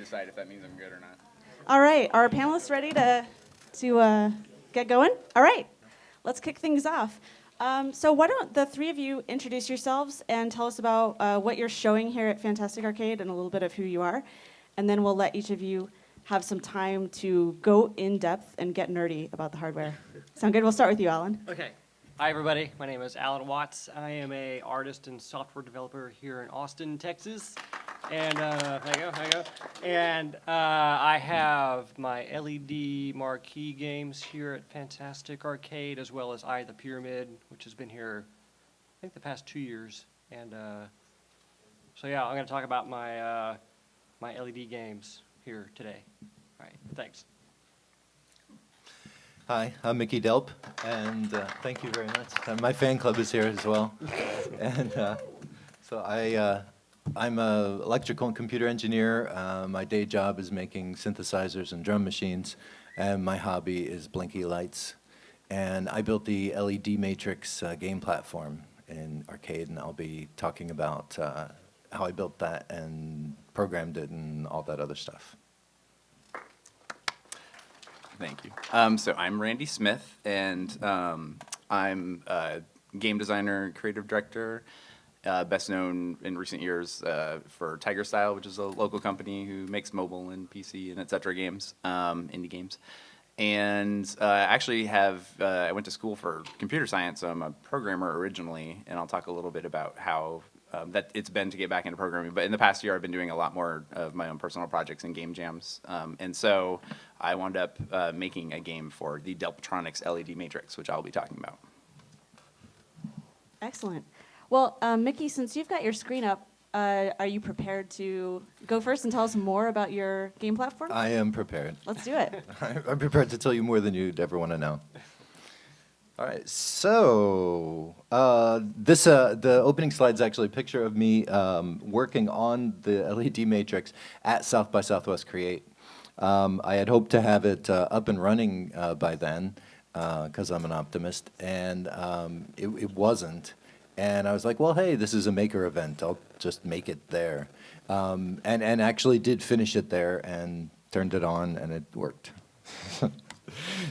decide if that means I'm good or not. All right, are our panelists ready to get going? All right, let's kick things off. So why don't the three of you introduce yourselves and tell us about what you're showing here at Fantastic Arcade and a little bit of who you are, and then we'll let each of you have some time to go in depth and get nerdy about the hardware. Sound good? We'll start with you, Alan. Okay. Hi, everybody. My name is Alan Watts. I am a artist and software developer here in Austin, Texas. And there you go. And I have my LED marquee games here at Fantastic Arcade, as well as Eye of the Pyramid, which has been here, I think, the past 2 years. And so yeah, I'm going to talk about my my LED games here today. All right. Thanks. Hi, I'm Mickey Delp, and thank you very much. My fan club is here as well. And so I'm an electrical and computer engineer. My day job is making synthesizers and drum machines, and my hobby is blinky lights. And I built the LED Matrix game platform in Arcade, and I'll be talking about how I built that and programmed it and all that other stuff. Thank you. So I'm Randy Smith, and I'm a game designer, creative director, best known in recent years for Tiger Style, which is a local company who makes mobile and PC and et cetera games, indie games. And actually I went to school for computer science, so I'm a programmer originally, and I'll talk a little bit about how that it's been to get back into programming. But in the past year, I've been doing a lot more of my own personal projects and game jams. And so I wound up making a game for the Delptronics LED Matrix, which I'll be talking about. Excellent. Well, Mickey, since you've got your screen up, are you prepared to go first and tell us more about your game platform? I am prepared. Let's do it. I'm prepared to tell you more than you'd ever want to know. All right, so the opening slide is actually a picture of me working on the LED Matrix at South by Southwest Create. I had hoped to have it up and running by then, because I'm an optimist, and it wasn't. And I was like, well, hey, this is a maker event. I'll just make it there. And actually did finish it there and turned it on, and it worked.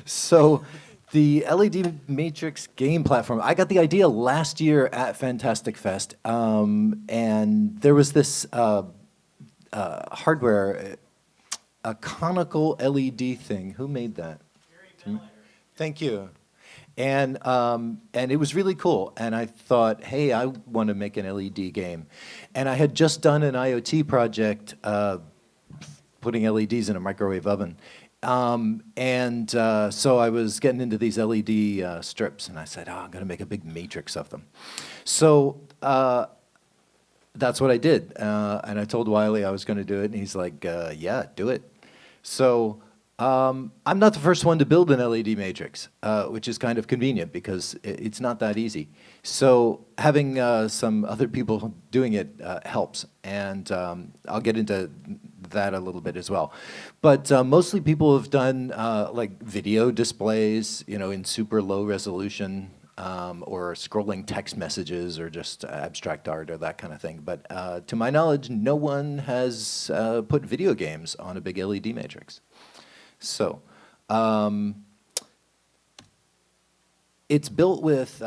So the LED Matrix game platform, I got the idea last year at Fantastic Fest. And there was this hardware, a conical LED thing. Who made that? Thank you. And it was really cool, and I thought, hey, I want to make an LED game. And I had just done an IoT project putting LEDs in a microwave oven. So I was getting into these LED strips, and I said, oh, I'm going to make a big matrix of them. So that's what I did, and I told Wiley I was going to do it, and he's like, yeah, do it. So I'm not the first one to build an LED matrix, which is kind of convenient because it's not that easy. So having some other people doing it helps, and I'll get into that a little bit as well. But mostly people have done like video displays, in super low resolution, or scrolling text messages, or just abstract art or that kind of thing. But to my knowledge, no one has put video games on a big LED matrix. So, it's built with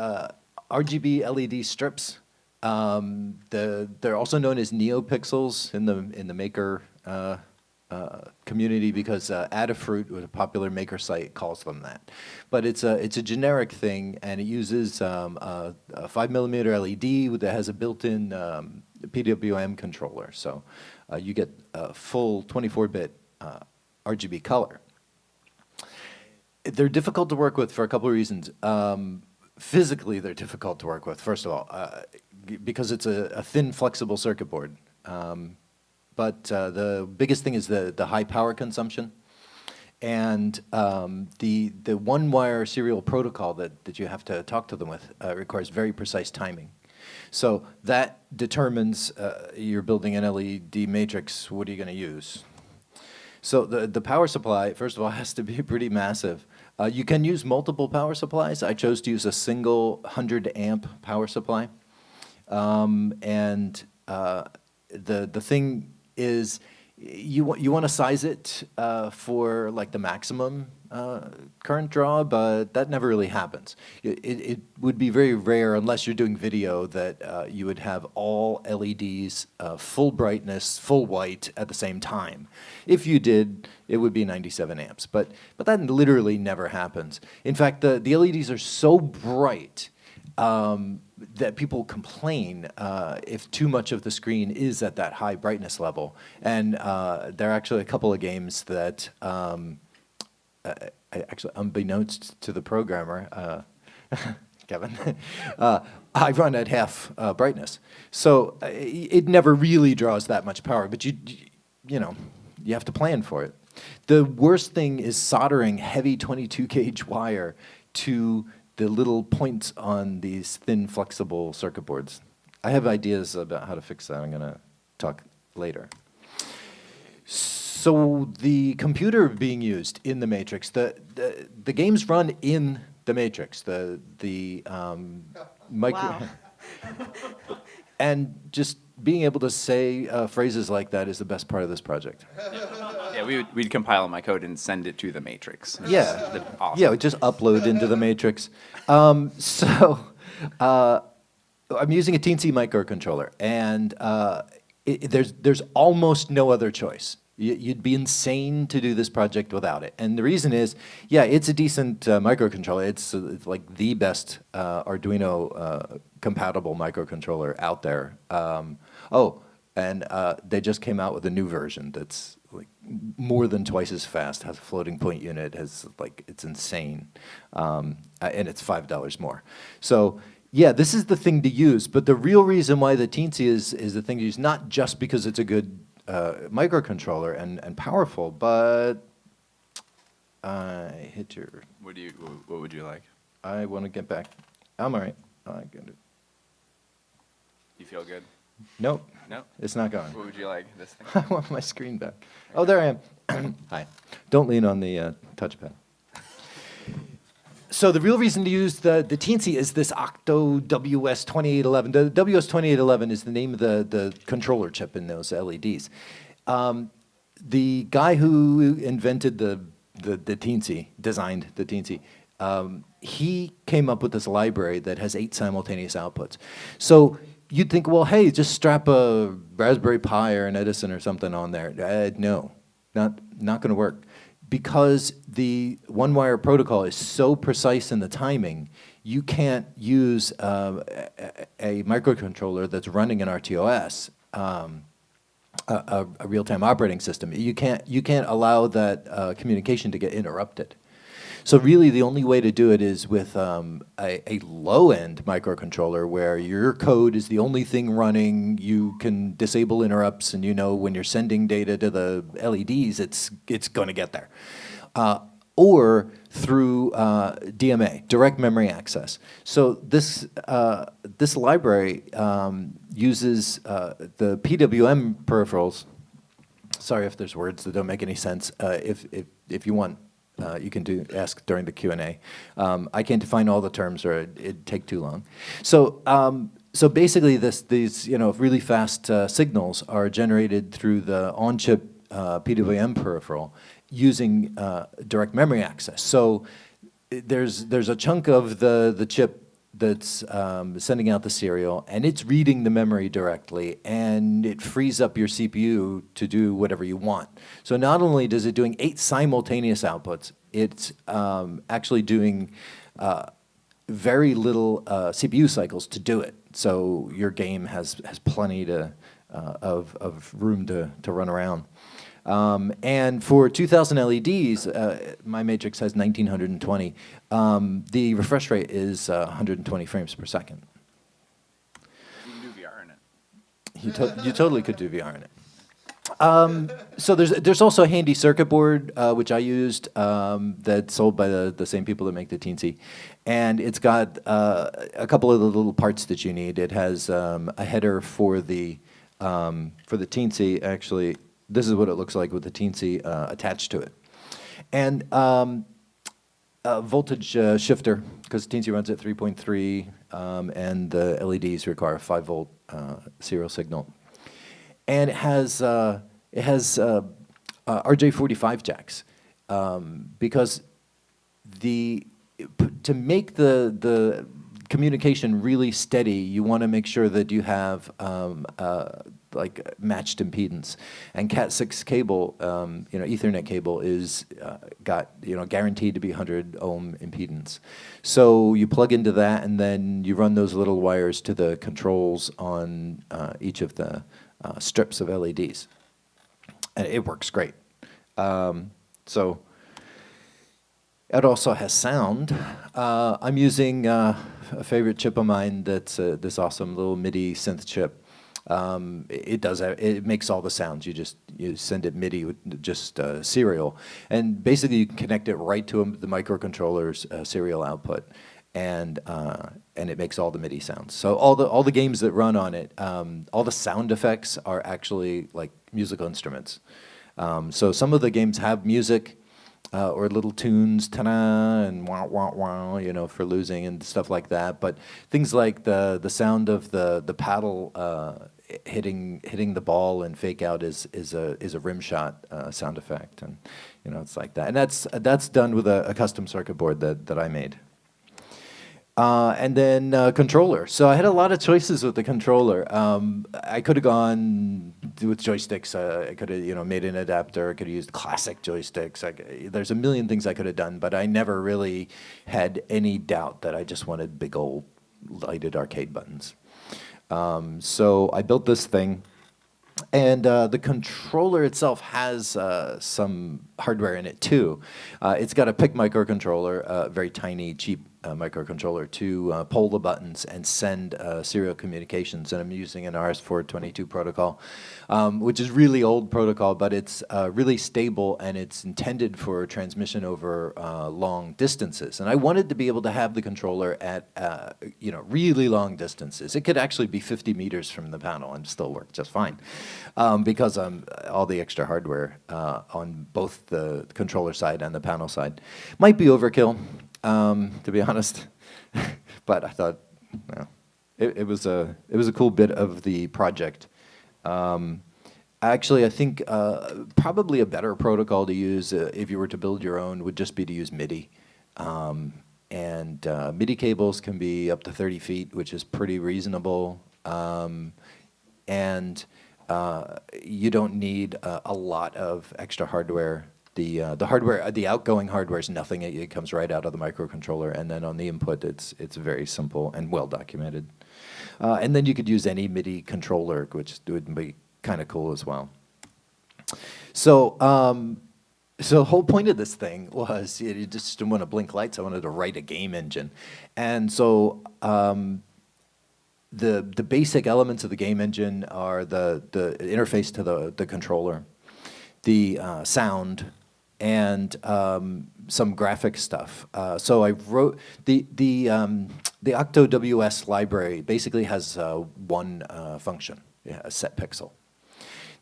RGB LED strips. They're also known as neopixels in the maker community, because Adafruit, a popular maker site, calls them that. But it's a generic thing, and it uses a 5mm LED that has a built-in PWM controller. So you get a full 24-bit RGB color. They're difficult to work with for a couple of reasons. Physically, they're difficult to work with, first of all, because it's a thin, flexible circuit board. But the biggest thing is the high power consumption. And the one-wire serial protocol that you have to talk to them with requires very precise timing. So that determines, you're building an LED matrix, what are you going to use? So the power supply, first of all, has to be pretty massive. You can use multiple power supplies. I chose to use a single 100-amp power supply. The thing is, you want to size it for like the maximum current draw, but that never really happens. It would be very rare, unless you're doing video, that you would have all LEDs full brightness, full white at the same time. If you did, it would be 97 amps, but that literally never happens. In fact, the LEDs are so bright that people complain if too much of the screen is at that high brightness level. And there are actually a couple of games that, actually, unbeknownst to the programmer, Kevin, I run at half brightness. So it never really draws that much power, but you know, you have to plan for it. The worst thing is soldering heavy 22 gauge wire to the little points on these thin, flexible circuit boards. I have ideas about how to fix that. I'm going to talk later. So the computer being used in the Matrix, the games run in the Matrix. The micro, Wow. and just being able to say phrases like that is the best part of this project. Yeah, we'd compile my code and send it to the Matrix. Yeah. Awesome. Yeah, just upload into the Matrix. I'm using a Teensy microcontroller, and there's almost no other choice. You'd be insane to do this project without it. And the reason is, yeah, it's a decent microcontroller. It's like the best Arduino compatible microcontroller out there. They just came out with a new version that's like more than twice as fast, has a floating point unit, it's insane. And it's $5 more. So yeah, this is the thing to use, but the real reason why the Teensy is the thing to use, not just because it's a good microcontroller and powerful, but I hit your... What would you like? I want to get back. I'm all right. I get it. You feel good? Nope. No? It's not going. What would you like? This thing? I want my screen back. Oh, there I am. Hi. Don't lean on the touchpad. So the real reason to use the Teensy is this Octo WS2811. The WS2811 is the name of the controller chip in those LEDs. The guy who invented the Teensy, designed the Teensy, he came up with this library that has 8 simultaneous outputs. So you'd think, well, hey, just strap a Raspberry Pi or an Edison or something on there. No, not going to work. Because the one-wire protocol is so precise in the timing, you can't use a microcontroller that's running an RTOS, a real-time operating system. You can't allow that communication to get interrupted. So really, the only way to do it is with a low-end microcontroller where your code is the only thing running. You can disable interrupts, and you know when you're sending data to the LEDs, it's going to get there. Or through DMA, direct memory access. So this library uses the PWM peripherals. Sorry if there's words that don't make any sense. If you want. You can ask during the Q&A. I can't define all the terms, or it'd take too long. So basically, these really fast signals are generated through the on-chip PWM peripheral using direct memory access. So there's a chunk of the chip that's sending out the serial, and it's reading the memory directly, and it frees up your CPU to do whatever you want. So not only does it doing 8 simultaneous outputs, it's actually doing very little CPU cycles to do it. So your game has plenty of room to run around. And for 2,000 LEDs, my matrix has 1920. The refresh rate is 120 frames per second. You can do VR in it. You totally could do VR in it. So there's also a handy circuit board, which I used, that's sold by the same people that make the Teensy. And it's got a couple of the little parts that you need. It has a header for the Teensy, actually. This is what it looks like with the Teensy attached to it. And a voltage shifter, because Teensy runs at 3.3, and the LEDs require a 5-volt serial signal. And it it has RJ45 jacks, because to make the communication really steady, you want to make sure that you have like matched impedance, and Cat6 cable, Ethernet cable is got guaranteed to be 100 ohm impedance. So you plug into that, and then you run those little wires to the controls on each of the strips of LEDs, and it works great. So it also has sound. I'm using a favorite chip of mine that's this awesome little MIDI synth chip. It makes all the sounds. You send it MIDI with just serial, and basically you can connect it right to the microcontroller's serial output, and it makes all the MIDI sounds. So all the games that run on it, all the sound effects are actually like musical instruments. So some of the games have music. Or little tunes, ta-da, and wah, wah, wah, for losing and stuff like that. But things like the sound of the paddle hitting the ball and fake out is a rim shot sound effect, and it's like that. And that's done with a custom circuit board that I made. And then controller. So I had a lot of choices with the controller. I could have gone with joysticks. I could have made an adapter. I could have used classic joysticks. There's a million things I could have done, but I never really had any doubt that I just wanted big old lighted arcade buttons. So I built this thing. And the controller itself has some hardware in it too. It's got a PIC microcontroller, a very tiny, cheap microcontroller to pull the buttons and send serial communications. And I'm using an RS-422 protocol, which is really old protocol, but it's really stable, and it's intended for transmission over long distances. And I wanted to be able to have the controller at really long distances. It could actually be 50 meters from the panel and still work just fine, because all the extra hardware on both the controller side and the panel side might be overkill. To be honest, but I thought, it was a cool bit of the project. Actually, I think probably a better protocol to use if you were to build your own would just be to use MIDI. And MIDI cables can be up to 30 feet, which is pretty reasonable. And you don't need a lot of extra hardware. The outgoing hardware is nothing. It comes right out of the microcontroller, and then on the input, it's very simple and well documented. And then you could use any MIDI controller, which would be kind of cool as well. So, so the whole point of this thing was you just didn't want to blink lights. I wanted to write a game engine, and so the basic elements of the game engine are the interface to the controller, the sound, and some graphic stuff. So I wrote the OctoWS library basically has one function, a set pixel.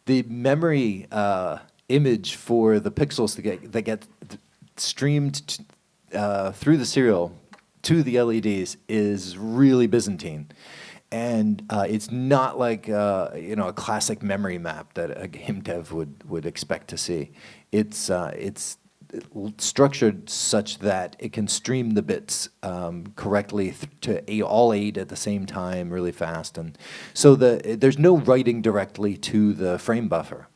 The memory image for the pixels that get streamed through the serial to the LEDs is really Byzantine. And it's not like a classic memory map that a game dev would expect to see. It's structured such that it can stream the bits correctly to all 8 at the same time, really fast, and so there's no writing directly to the frame buffer.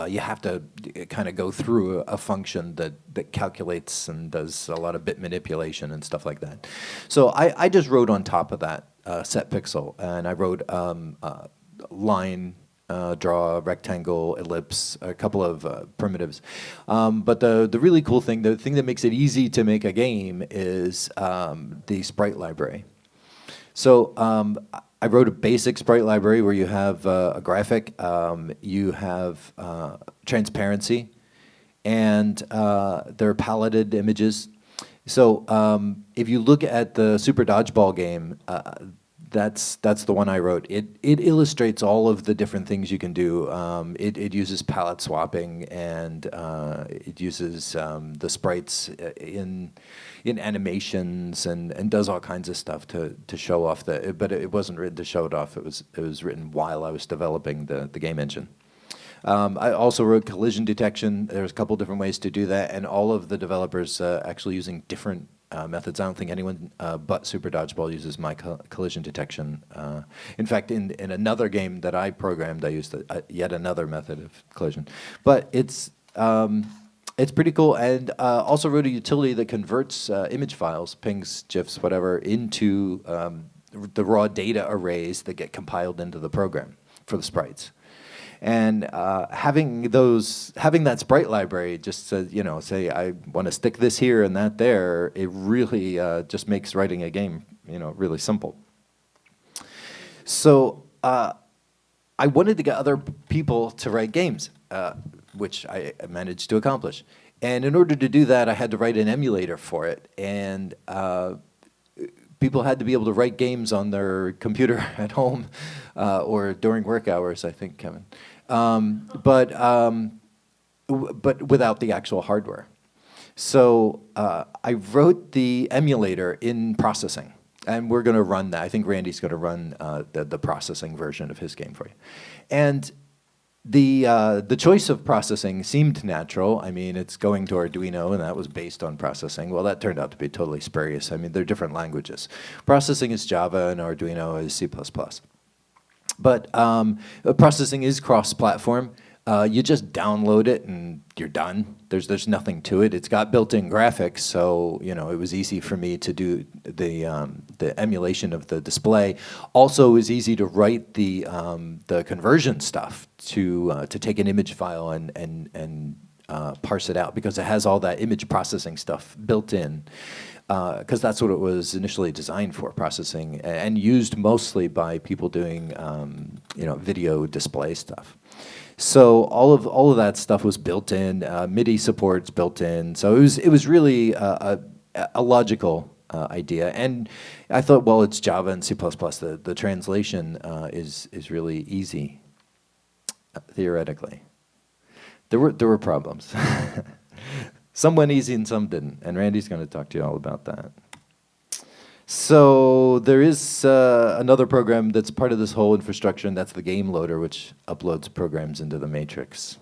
You have to kind of go through a function that calculates and does a lot of bit manipulation and stuff like that. So I just wrote on top of that set pixel, and I wrote line, draw, rectangle, ellipse, a couple of primitives. But the really cool thing, the thing that makes it easy to make a game is the sprite library. So I wrote a basic sprite library where you have a graphic, you have transparency, and there are paletted images. So if you look at the Super Dodgeball game, that's the one I wrote. It illustrates all of the different things you can do. It uses palette swapping, and it uses the sprites in animations, and does all kinds of stuff to show off but it wasn't written to show it off. It was written while I was developing the game engine. I also wrote collision detection. There's a couple different ways to do that, and all of the developers actually using different methods. I don't think anyone but Super Dodgeball uses my collision detection. In fact, in another game that I programmed, I used yet another method of collision. But it's pretty cool, and also wrote a utility that converts image files, pings, GIFs, whatever, into the raw data arrays that get compiled into the program for the sprites. And having that sprite library just to, say I want to stick this here and that there, it really just makes writing a game, really simple. So I wanted to get other people to write games, which I managed to accomplish. And in order to do that, I had to write an emulator for it. And people had to be able to write games on their computer at home or during work hours, I think, Kevin. But without the actual hardware. So I wrote the emulator in processing. And we're going to run that. I think Randy's going to run the processing version of his game for you. And the choice of processing seemed natural. I mean, it's going to Arduino, and that was based on processing. Well, that turned out to be totally spurious. I mean, they're different languages. Processing is Java, and Arduino is C++. But processing is cross-platform. You just download it, and you're done. There's nothing to it. It's got built-in graphics, so it was easy for me to do the emulation of the display. Also, it was easy to write the conversion stuff to take an image file and parse it out, because it has all that image processing stuff built in. Because that's what it was initially designed for, processing, and used mostly by people doing video display stuff. So all of that stuff was built in, MIDI support's built in. So it was really a logical idea. And I thought, well, it's Java and C++. The translation is really easy, theoretically. There were problems. Some went easy and some didn't. And Randy's going to talk to you all about that. So there is another program that's part of this whole infrastructure, and that's the game loader, which uploads programs into the matrix.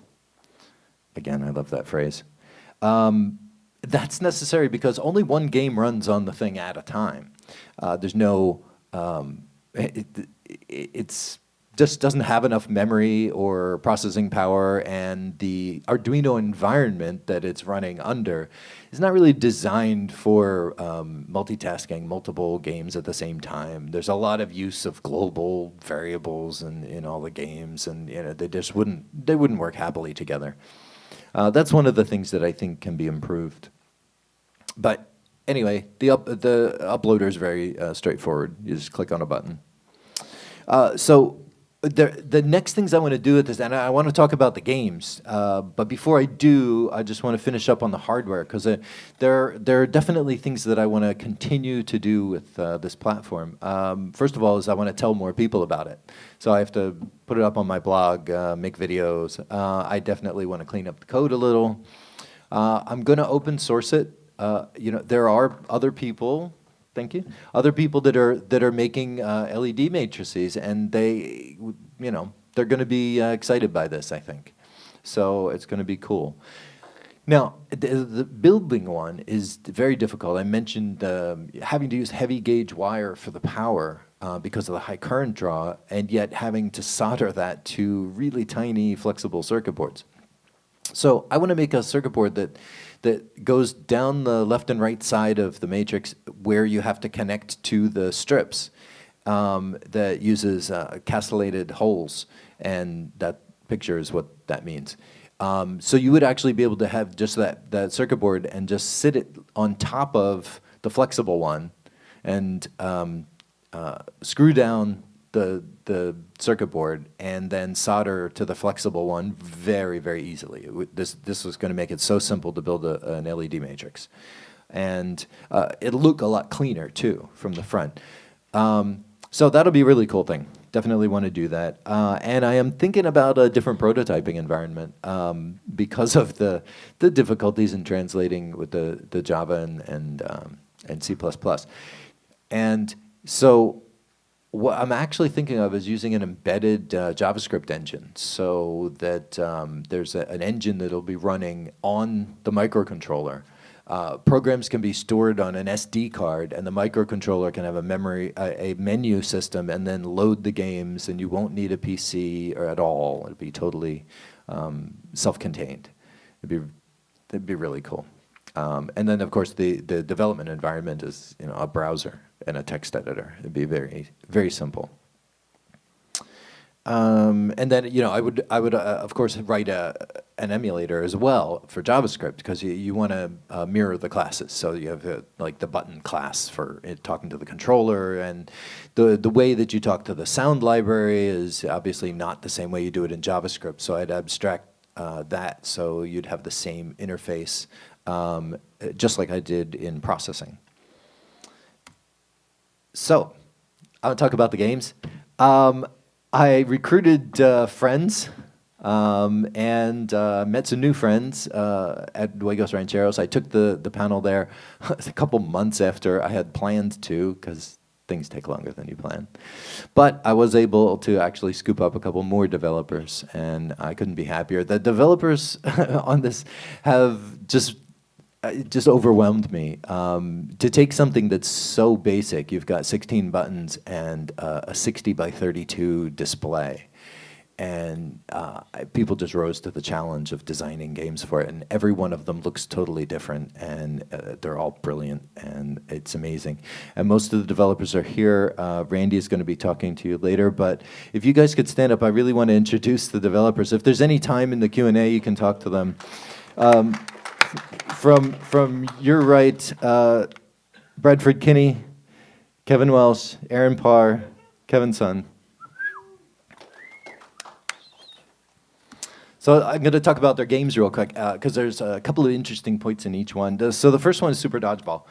Again, I love that phrase. That's necessary because only one game runs on the thing at a time. There's no, it's just doesn't have enough memory or processing power, and the Arduino environment that it's running under is not really designed for multitasking multiple games at the same time. There's a lot of use of global variables in all the games, and they just wouldn't work happily together. That's one of the things that I think can be improved. But anyway, the uploader is very straightforward. You just click on a button. So the next things I want to do with this, and I want to talk about the games, but before I do, I just want to finish up on the hardware, because there are definitely things that I want to continue to do with this platform. First of all is I want to tell more people about it. So I have to put it up on my blog, make videos. I definitely want to clean up the code a little. I'm going to open source it. There are other people. Thank you. Other people that are making LED matrices, and they're going to be excited by this, I think. So it's going to be cool. Now, the building one is very difficult. I mentioned having to use heavy gauge wire for the power because of the high current draw, and yet having to solder that to really tiny flexible circuit boards. So I want to make a circuit board that goes down the left and right side of the matrix where you have to connect to the strips, that uses castellated holes, and that picture is what that means. So you would actually be able to have just that circuit board and just sit it on top of the flexible one and screw down the circuit board and then solder to the flexible one very, very easily. This was going to make it so simple to build an LED matrix. And it'll look a lot cleaner, too, from the front. So that'll be a really cool thing. Definitely want to do that. And I am thinking about a different prototyping environment because of the difficulties in translating with the Java and C++. And so what I'm actually thinking of is using an embedded JavaScript engine, so that there's an engine that'll be running on the microcontroller. Programs can be stored on an SD card, and the microcontroller can have a menu system, and then load the games, and you won't need a PC or at all. It'll be totally self-contained. It'd be really cool. And then, of course, the development environment is a browser and a text editor. It'd be very, very simple. And then I would of course write an emulator as well for JavaScript, because you want to mirror the classes. So you have like the button class for talking to the controller, and the way that you talk to the sound library is obviously not the same way you do it in JavaScript. So I'd abstract that so you'd have the same interface, just like I did in processing. So I'll talk about the games. I recruited friends and met some new friends at JUEGOS Rancheros. I took the panel there a couple months after I had planned to, because things take longer than you plan. But I was able to actually scoop up a couple more developers, and I couldn't be happier. The developers on this have just overwhelmed me. To take something that's so basic, you've got 16 buttons and a 60 by 32 display, and people just rose to the challenge of designing games for it, and every one of them looks totally different, and they're all brilliant, and it's amazing. And most of the developers are here. Randy is going to be talking to you later, but if you guys could stand up, I really want to introduce the developers. If there's any time in the Q&A, you can talk to them. From your right, Bradford Kinney, Kevin Welsh, Aaron Parr, Kevin Sun. So I'm going to talk about their games real quick, because there's a couple of interesting points in each one. So the first one is Super Dodgeball.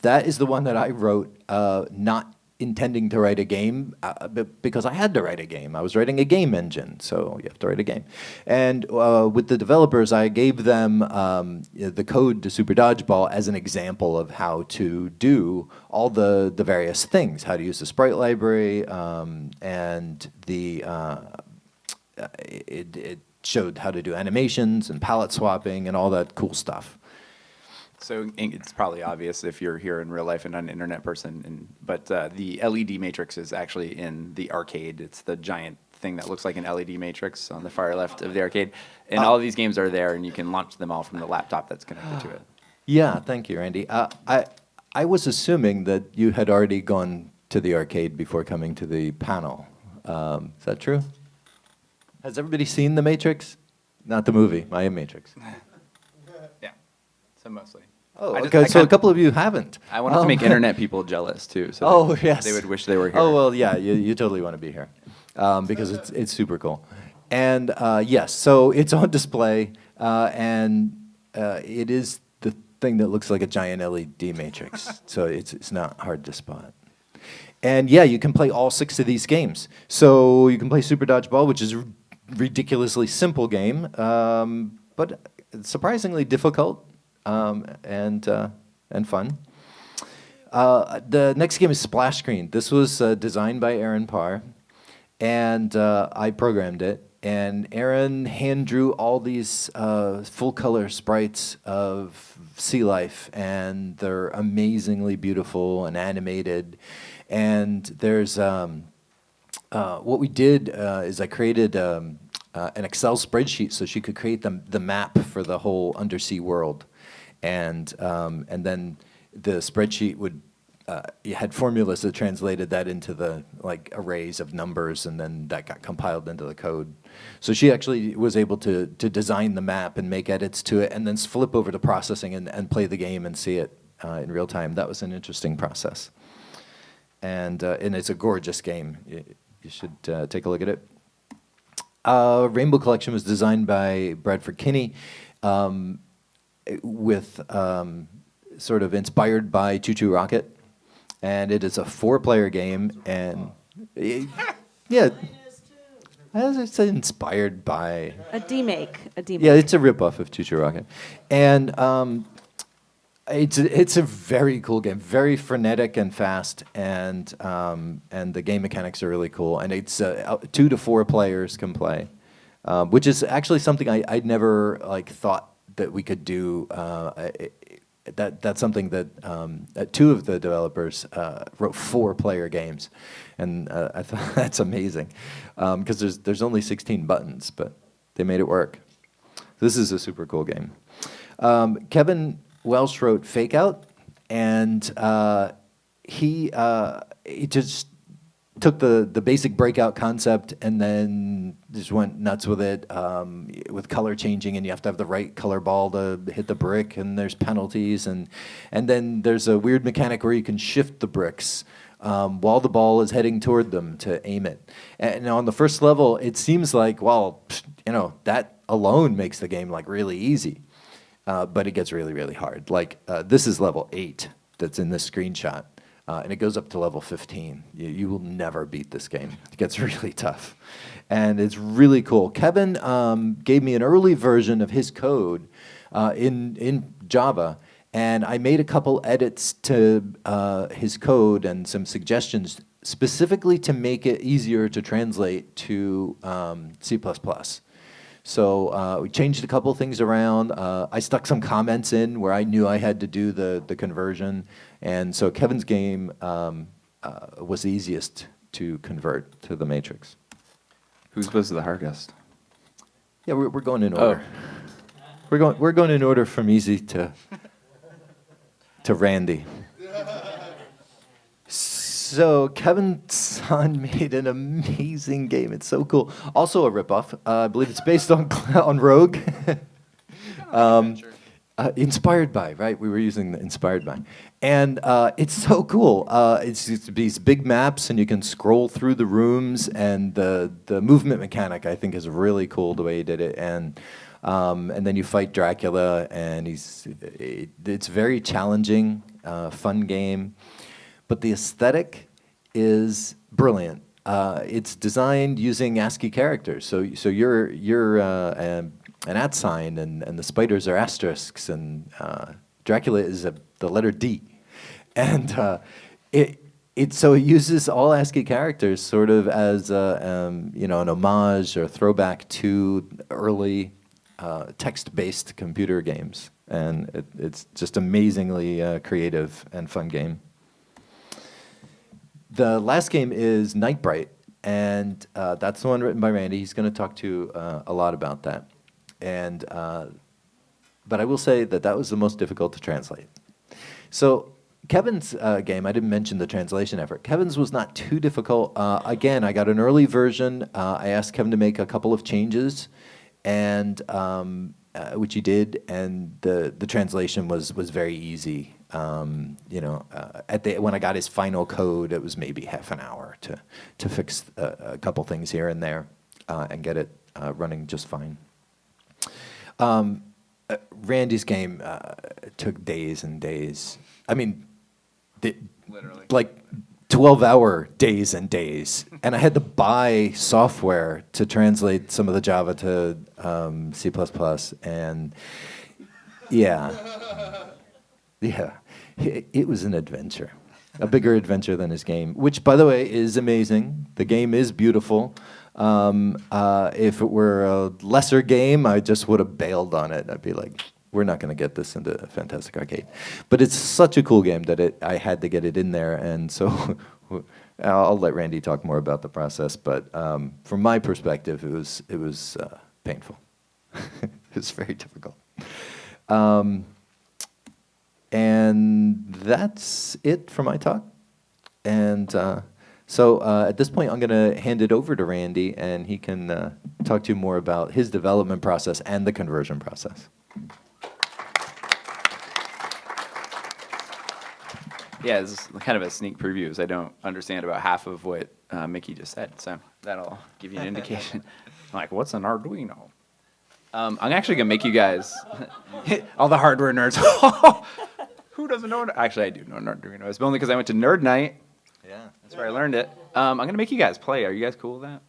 That is the one that I wrote, not intending to write a game, because I had to write a game. I was writing a game engine, so you have to write a game. And with the developers, I gave them the code to Super Dodgeball as an example of how to do all the various things, how to use the sprite library, and it showed how to do animations and palette swapping and all that cool stuff. So it's probably obvious if you're here in real life and not an internet person, but the LED matrix is actually in the arcade. It's the giant thing that looks like an LED matrix on the far left of the arcade. And all of these games are there, and you can launch them all from the laptop that's connected to it. Yeah, thank you, Randy. I was assuming that you had already gone to the arcade before coming to the panel. Is that true? Has everybody seen The Matrix? Not the movie, My Matrix. Yeah, so mostly. Oh, okay, so a couple of you haven't. I wanted to make internet people jealous, too. So yes. They would wish they were here. Oh, well, yeah, you totally want to be here, because it's super cool. And yes, so it's on display, and it is the thing that looks like a giant LED matrix, so it's not hard to spot. And yeah, you can play all 6 of these games. So you can play Super Dodgeball, which is a ridiculously simple game, but surprisingly difficult. And fun. The next game is Splash Screen. This was designed by Aaron Parr, and I programmed it. And Aaron hand drew all these full-color sprites of sea life, and they're amazingly beautiful and animated. And there's what we did is I created an Excel spreadsheet so she could create the map for the whole undersea world. And then the spreadsheet would had formulas that translated that into the arrays of numbers, and then that got compiled into the code. So she actually was able to design the map and make edits to it, and then flip over to processing and play the game and see it in real time. That was an interesting process, and it's a gorgeous game. You should take a look at it. Rainbow Collection was designed by Bradford Kinney. With sort of inspired by Choo Choo Rocket, and it is a 4-player game, and yeah, as I said, inspired by A demake. yeah, it's a ripoff of Choo Choo Rocket, and It's a very cool game, very frenetic and fast, and the game mechanics are really cool. And it's 2 to 4 players can play, which is actually something I'd never like thought that we could do. That's something that 2 of the developers wrote 4-player games, and I thought that's amazing because there's only 16 buttons, but they made it work. This is a super cool game. Kevin Welsh wrote Fake Out, and he just took the basic breakout concept and then just went nuts with it, with color changing, and you have to have the right color ball to hit the brick, and there's penalties, and then there's a weird mechanic where you can shift the bricks while the ball is heading toward them to aim it. And on the first level, it seems like, well, that alone makes the game like really easy. But it gets really, really hard. Like, this is level 8 that's in this screenshot, and it goes up to level 15. You will never beat this game. It gets really tough. And it's really cool. Kevin gave me an early version of his code in Java, and I made a couple edits to his code and some suggestions specifically to make it easier to translate to C++. So we changed a couple things around. I stuck some comments in where I knew I had to do the conversion. And so Kevin's game was the easiest to convert to the matrix. Who's supposed to the hardest? Yeah, we're going in order. We're going in order from easy to Randy. So Kevin Son made an amazing game. It's so cool. Also a ripoff. I believe it's based on Rogue. Inspired by, right? We were using the inspired by. And it's so cool. It's these big maps, and you can scroll through the rooms, and the movement mechanic, I think, is really cool the way he did it. And then you fight Dracula, and it's very challenging, fun game. But the aesthetic is brilliant. It's designed using ASCII characters. So you're an @, and the spiders are asterisks, and Dracula is the letter D, and so it uses all ASCII characters sort of as an homage or throwback to early text-based computer games, and it's just amazingly creative and fun game. The last game is Knight Brite, and that's the one written by Randy. He's going to talk to you a lot about that. And but I will say that was the most difficult to translate. So Kevin's game, I didn't mention the translation effort. Kevin's was not too difficult. Again, I got an early version. I asked Kevin to make a couple of changes, and which he did, and the translation was very easy. When I got his final code, it was maybe half an hour to fix a couple things here and there and get it running just fine. Randy's game took days and days. I mean, Literally. like 12-hour days and days. And I had to buy software to translate some of the Java to C++. And yeah. Yeah, it was an adventure, a bigger adventure than his game, which, by the way, is amazing. The game is beautiful. If it were a lesser game, I just would have bailed on it. I'd be like, we're not going to get this into Fantastic Arcade. But it's such a cool game that I had to get it in there, and so I'll let Randy talk more about the process. But from my perspective, it was painful. It was very difficult. And that's it for my talk. And so at this point, I'm going to hand it over to Randy, and he can talk to you more about his development process and the conversion process. Yeah, this is kind of a sneak preview, as I don't understand about half of what Mickey just said, so that'll give you an indication. I'm like, what's an Arduino? I'm actually going to make you guys, all the hardware nerds, who doesn't know? Actually, I do know what an Arduino is, but only because I went to Nerd Night. Yeah. That's where I learned it. I'm going to make you guys play. Are you guys cool with that?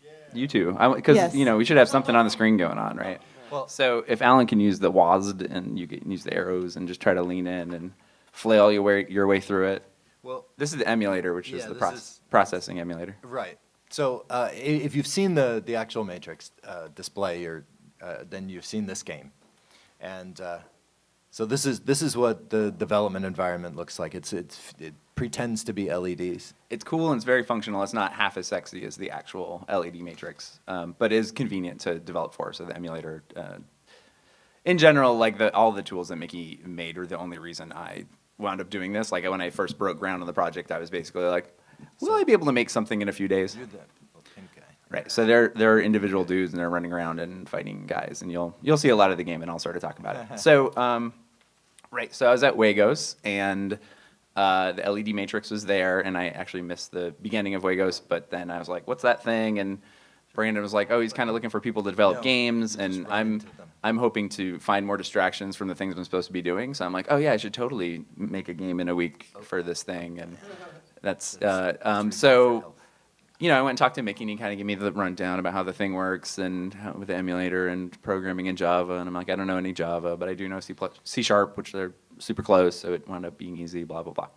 Yeah. You two. Because, Yes. we should have something on the screen going on, right? So if Alan can use the WASD and you can use the arrows and just try to lean in and flail your way through it. Well, This is the emulator, which is Yeah, the this is- processing emulator. right. So if you've seen the actual Matrix display, or then you've seen this game, and so this is what the development environment looks like. It pretends to be LEDs. It's cool and it's very functional. It's not half as sexy as the actual LED matrix, but it is convenient to develop for. So the emulator, in general, like all the tools that Mickey made are the only reason I wound up doing this. Like when I first broke ground on the project, I was basically like, will I be able to make something in a few days? You're the pink guy. Right. So they're individual dudes and they're running around and fighting guys, and you'll see a lot of the game, and I'll sort of talk about it. So right. So I was at Juegos, and the LED matrix was there, and I actually missed the beginning of Juegos, but then I was like, what's that thing? And Brandon was like, oh, he's kind of looking for people to develop No, games, you and just run into them. I'm hoping to find more distractions from the things I'm supposed to be doing. So I'm like, oh yeah, I should totally make a game in a week for this thing, and that's so. You know, I went and talked to Mickey, and he kind of gave me the rundown about how the thing works and how, with the emulator and programming in Java. And I'm like, I don't know any Java, but I do know C Sharp, which they're super close, so it wound up being easy, blah, blah, blah.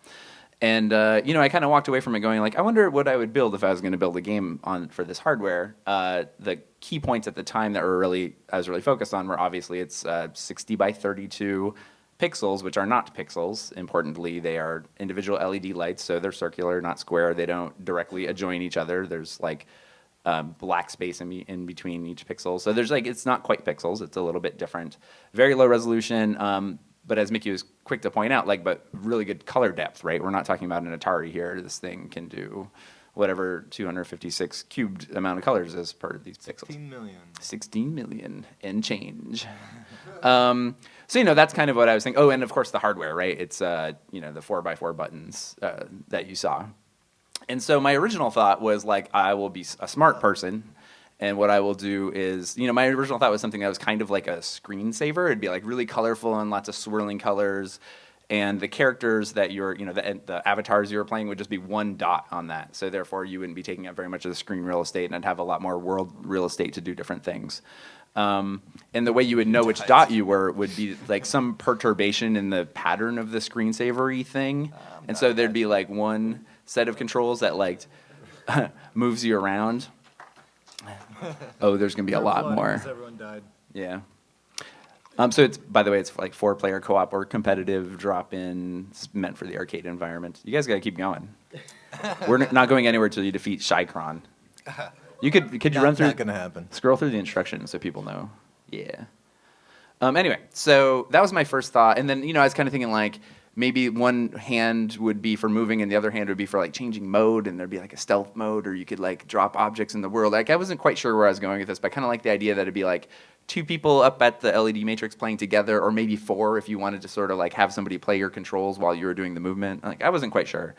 And, you know, I kind of walked away from it going, like, I wonder what I would build if I was going to build a game for this hardware. The key points at the time that I was really focused on were obviously it's 60 by 32 pixels, which are not pixels. Importantly, they are individual LED lights, so they're circular, not square. They don't directly adjoin each other. There's like black space in between each pixel. So there's like, it's not quite pixels. It's a little bit different. Very low resolution, but as Mickey was quick to point out, like, but really good color depth, right? We're not talking about an Atari here. This thing can do whatever 256 cubed amount of colors is per these pixels. 16 million. 16 million and change. So, you know, that's kind of what I was thinking. Oh, and of course the hardware, right? It's, you know, the 4x4 buttons that you saw. And so my original thought was like, I will be a smart person. And what I will do is, you know, my original thought was something that was kind of like a screensaver. It'd be like really colorful and lots of swirling colors. And the characters that you're, you know, the avatars you were playing would just be one dot on that. So therefore, you wouldn't be taking up very much of the screen real estate, and I'd have a lot more world real estate to do different things. And the way you would know which dot you were would be like some perturbation in the pattern of the screensaver-y thing. And so there'd be like one set of controls that like moves you around. Oh, there's gonna be a lot more. Everyone died. Yeah. So it's, by the way, it's like 4-player co-op or competitive drop-in. It's meant for the arcade environment. You guys gotta keep going. We're not going anywhere till you defeat Shycron. Could you run through? Not gonna happen. Scroll through the instructions so people know. Yeah. Anyway, so that was my first thought, and then you know I was kind of thinking like maybe one hand would be for moving and the other hand would be for like changing mode, and there'd be like a stealth mode, or you could like drop objects in the world. Like I wasn't quite sure where I was going with this, but I kind of like the idea that it'd be like 2 people up at the LED matrix playing together, or maybe 4 if you wanted to sort of like have somebody play your controls while you were doing the movement. Like I wasn't quite sure.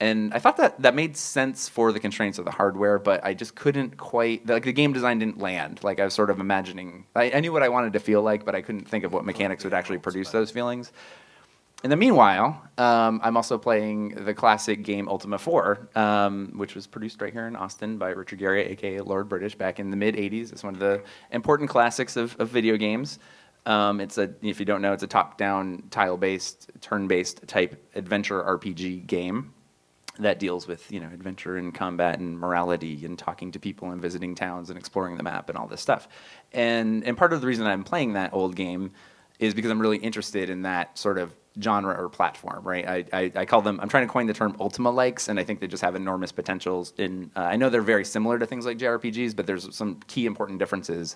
And I thought that made sense for the constraints of the hardware, but I just couldn't quite, like the game design didn't land. Like I was sort of imagining, I knew what I wanted to feel like, but I couldn't think of what mechanics would actually produce those feelings. In the meanwhile, I'm also playing the classic game Ultima 4, which was produced right here in Austin by Richard Garriott, aka Lord British, back in the mid-'80s. It's one of the important classics of video games. If you don't know, it's a top-down, tile-based, turn-based type adventure RPG game that deals with, you know, adventure and combat and morality and talking to people and visiting towns and exploring the map and all this stuff. And part of the reason I'm playing that old game is because I'm really interested in that sort of genre or platform, right? I call them, I'm trying to coin the term Ultima-likes, and I think they just have enormous potentials. I know they're very similar to things like JRPGs, but there's some key important differences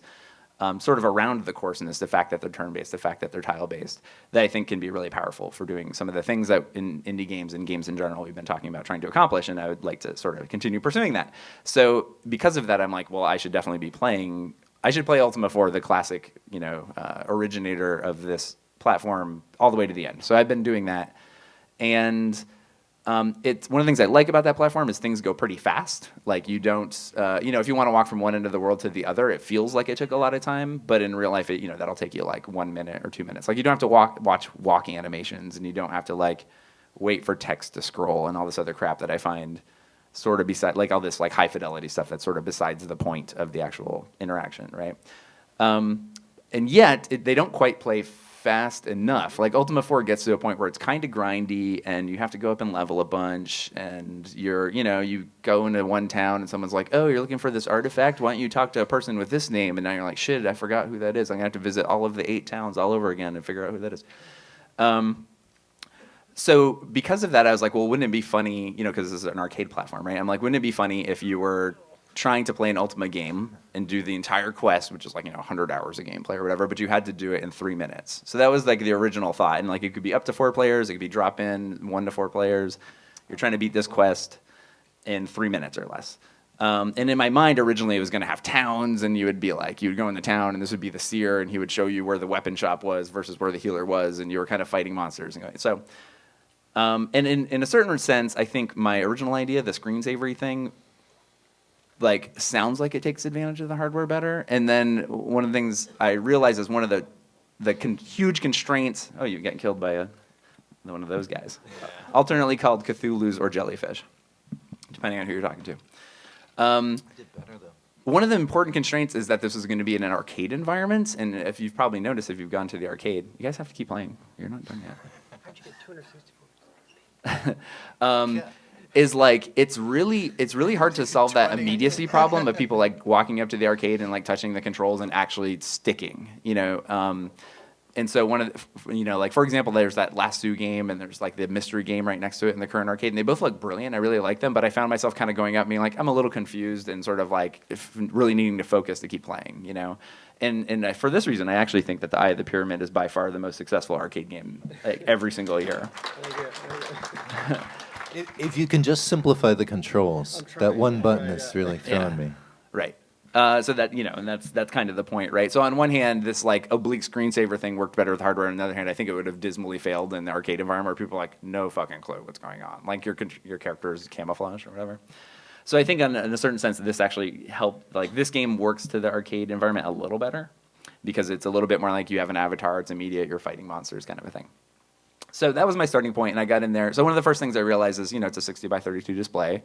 sort of around the coarseness, the fact that they're turn-based, the fact that they're tile-based, that I think can be really powerful for doing some of the things that in indie games and games in general we've been talking about trying to accomplish, and I would like to sort of continue pursuing that. So because of that, I'm like, well, I should definitely play Ultima 4, the classic, you know, originator of this platform, all the way to the end. So I've been doing that, and it's one of the things I like about that platform is things go pretty fast. Like you don't, you know, if you want to walk from one end of the world to the other, it feels like it took a lot of time, but in real life, you know, that'll take you like 1 minute or 2 minutes. Like you don't have to watch walking animations, and you don't have to like wait for text to scroll and all this other crap that I find sort of beside, like all this like high fidelity stuff that's sort of besides the point of the actual interaction, right? and yet they don't quite play fast enough. Like Ultima 4 gets to a point where it's kind of grindy, and you have to go up and level a bunch, and you go into one town and someone's like, oh, you're looking for this artifact? Why don't you talk to a person with this name? And now you're like, shit, I forgot who that is. I'm gonna have to visit all of the 8 towns all over again and figure out who that is. So because of that, I was like, well, wouldn't it be funny, because this is an arcade platform, right? I'm like, wouldn't it be funny if you were trying to play an Ultima game and do the entire quest, which is like 100 hours of gameplay or whatever, but you had to do it in 3 minutes. So that was like the original thought, and like it could be up to 4 players, it could be drop in 1 to 4 players. You're trying to beat this quest in 3 minutes or less. And in my mind, originally it was going to have towns, and you would go in the town, and this would be the seer, and he would show you where the weapon shop was versus where the healer was, and you were kind of fighting monsters. So, and in a certain sense, I think my original idea, the screensavery thing, like sounds like it takes advantage of the hardware better. And then one of the things I realized is one of the huge constraints. Oh, you're getting killed by one of those guys, alternately called Cthulhu's or jellyfish, depending on who you're talking to. I did better though. One of the important constraints is that this is going to be in an arcade environment, and if you've probably noticed, if you've gone to the arcade, you guys have to keep playing. You're not done yet. How'd you get 260 points? Is like it's really hard to solve that immediacy problem of people like walking up to the arcade and like touching the controls and actually sticking, and so one of the, like for example, there's that Lasso game, and there's like the mystery game right next to it in the current arcade, and they both look brilliant. I really like them, but I found myself kind of going up and being like, I'm a little confused and sort of like really needing to focus to keep playing, And for this reason, I actually think that the Eye of the Pyramid is by far the most successful arcade game like, every single year. If you can just simplify the controls, that one button is really throwing me. Right. So that, and that's kind of the point, right? So on one hand, this like oblique screensaver thing worked better with hardware. On the other hand, I think it would have dismally failed in the arcade environment where people are like, no fucking clue what's going on. Like your character is camouflage or whatever. So I think in a certain sense, this actually helped, like this game works to the arcade environment a little better because it's a little bit more like you have an avatar, it's immediate, you're fighting monsters kind of a thing. So that was my starting point, and I got in there. So one of the first things I realized is, it's a 60 by 32 display.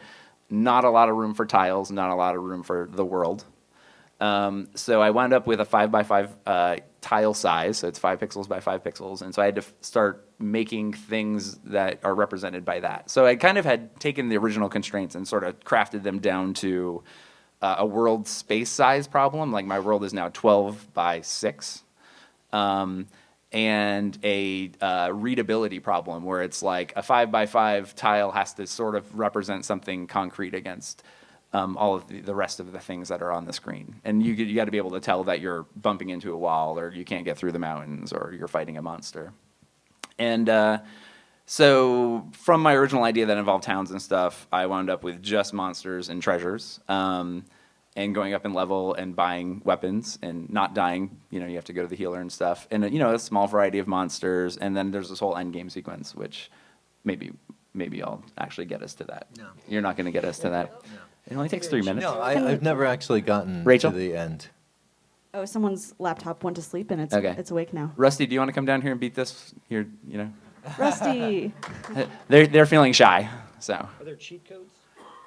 Not a lot of room for tiles, not a lot of room for the world. So I wound up with a 5 by 5 tile size, so it's 5 pixels by 5 pixels, and so I had to start making things that are represented by that. So I kind of had taken the original constraints and sort of crafted them down to a world space size problem. Like my world is now 12 by 6. And a readability problem where it's like a 5 by 5 tile has to sort of represent something concrete against all of the rest of the things that are on the screen. And you got to be able to tell that you're bumping into a wall, or you can't get through the mountains, or you're fighting a monster. And so from my original idea that involved towns and stuff, I wound up with just monsters and treasures. And going up in level and buying weapons and not dying, you have to go to the healer and stuff. And, a small variety of monsters. And then there's this whole end game sequence, which maybe I'll actually get us to that. No. You're not going to get us to that. No. It only takes 3 minutes. No, I've never actually gotten Rachel? to the end. Oh, someone's laptop went to sleep, and it's awake now. Rusty, do you want to come down here and beat this? Rusty. They're feeling shy, so. Are there cheat codes?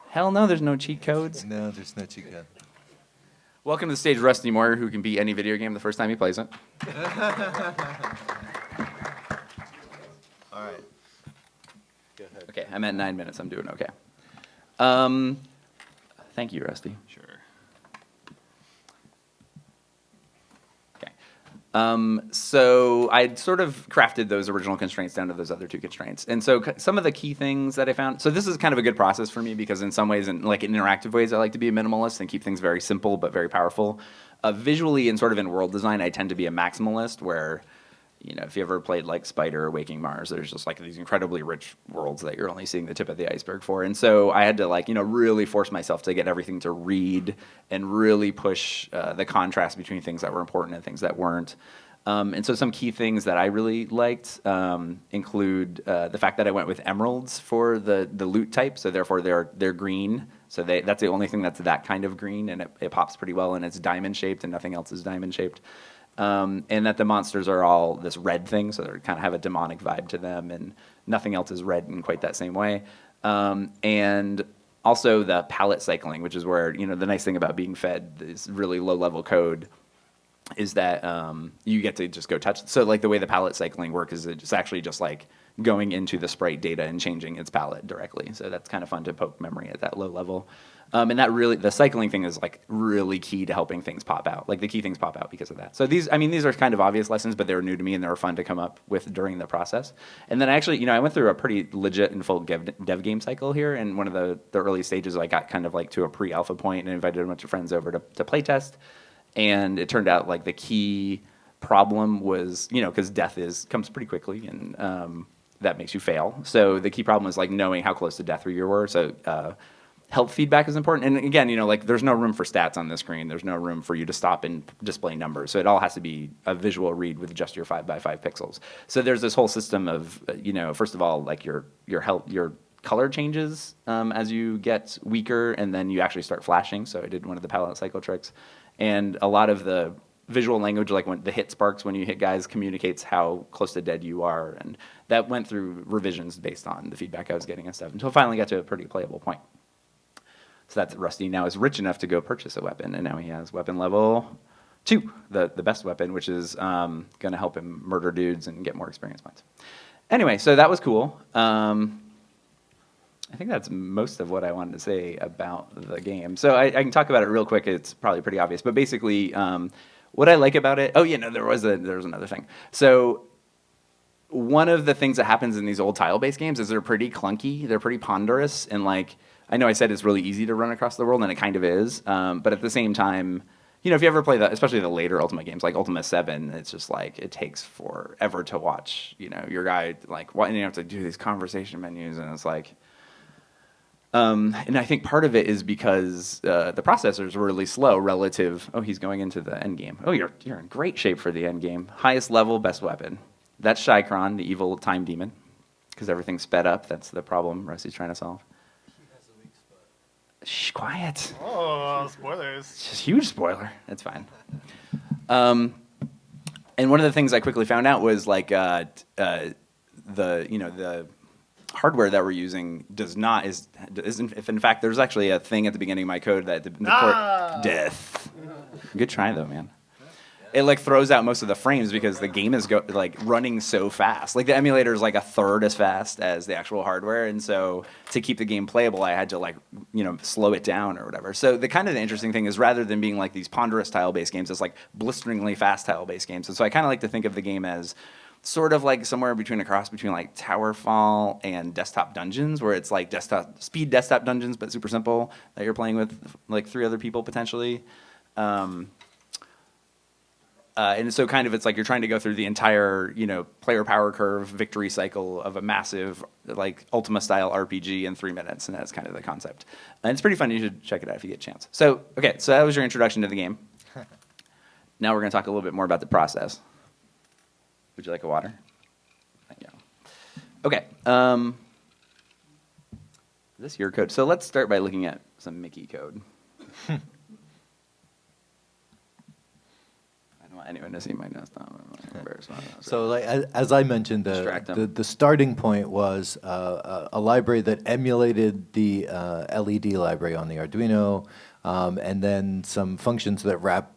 Hell no, there's no cheat codes. No, there's no cheat code. Welcome to the stage, Rusty Moore, who can beat any video game the first time he plays it. All right. Go ahead. Okay, I'm at 9 minutes. I'm doing okay. Thank you, Rusty. Sure. Okay. So I'd sort of crafted those original constraints down to those other 2 constraints. And so some of the key things that I found, so this is kind of a good process for me because in some ways, in interactive ways, I like to be a minimalist and keep things very simple but very powerful. Visually and sort of in world design, I tend to be a maximalist where, if you ever played like Spider or Waking Mars, there's just like these incredibly rich worlds that you're only seeing the tip of the iceberg for. And so I had to really force myself to get everything to read and really push the contrast between things that were important and things that weren't. And so some key things that I really liked include the fact that I went with emeralds for the loot type, so therefore they're green. So that's the only thing that's that kind of green, and it pops pretty well, and it's diamond shaped, and nothing else is diamond shaped. And that the monsters are all this red thing, so they kind of have a demonic vibe to them, and nothing else is red in quite that same way. And also the palette cycling, which is where, the nice thing about being fed is really low-level code is that you get to just go touch. So like the way the palette cycling works is it's actually just like going into the sprite data and changing its palette directly. So that's kind of fun to poke memory at that low level. And that really, the cycling thing is like really key to helping things pop out. Like the key things pop out because of that. So these, I mean, these are kind of obvious lessons, but they were new to me and they were fun to come up with during the process. And then actually, you know, I went through a pretty legit and full dev game cycle here. And one of the early stages, I got kind of like to a pre-alpha point and invited a bunch of friends over to play test. And it turned out like the key problem was, you know, because death comes pretty quickly and that makes you fail. So the key problem was like knowing how close to death you were. So health feedback is important. And again, you know, like there's no room for stats on the screen. There's no room for you to stop and display numbers. So it all has to be a visual read with just your 5x5 pixels. So there's this whole system of, you know, first of all, like your health, your color changes as you get weaker, and then you actually start flashing. So I did one of the palette cycle tricks. And a lot of the visual language, like when the hit sparks when you hit guys, communicates how close to dead you are. And that went through revisions based on the feedback I was getting and stuff until I finally got to a pretty playable point. So that's Rusty now is rich enough to go purchase a weapon, and now he has weapon level 2, the best weapon, which is going to help him murder dudes and get more experience points. Anyway, so that was cool. I think that's most of what I wanted to say about the game. So I can talk about it real quick. It's probably pretty obvious, but basically, what I like about it. Oh yeah, no, there was another thing. So one of the things that happens in these old tile-based games is they're pretty clunky. They're pretty ponderous, and like I know I said it's really easy to run across the world, and it kind of is. But at the same time, you know, if you ever play especially the later Ultima games, like Ultima 7, it's just like it takes forever to watch. You know, your guy like and you have to do these conversation menus, and it's like. And I think part of it is because the processors were really slow relative. Oh, he's going into the end game. Oh, you're in great shape for the end game. Highest level, best weapon. That's Shikron, the evil time demon, because everything's sped up. That's the problem Rusty's trying to solve. He has a weak spot. Shh, quiet. Oh, spoilers. It's just a huge spoiler. That's fine. And one of the things I quickly found out was like the hardware that we're using isn't if in fact there's actually a thing at the beginning of my code that death. Good try though, man. It like throws out most of the frames because the game is like running so fast. Like the emulator is like a third as fast as the actual hardware, and so to keep the game playable, I had to like slow it down or whatever. So the interesting thing is rather than being like these ponderous tile-based games, it's like blisteringly fast tile-based games. And so I kind of like to think of the game as sort of like somewhere between a cross between like Towerfall and Desktop Dungeons, where it's like speed desktop dungeons but super simple that you're playing with like 3 other people potentially. And so kind of it's like you're trying to go through the entire, player power curve victory cycle of a massive like Ultima style RPG in 3 minutes, and that's kind of the concept. And it's pretty fun. You should check it out if you get a chance. So, okay, so that was your introduction to the game. Now we're going to talk a little bit more about the process. Would you like a water? Thank you. Okay. This is your code. So let's start by looking at some Mickey code. I don't want anyone to see my desktop. So, like as I mentioned, the starting point was a library that emulated the LED library on the Arduino, and then some functions that wrap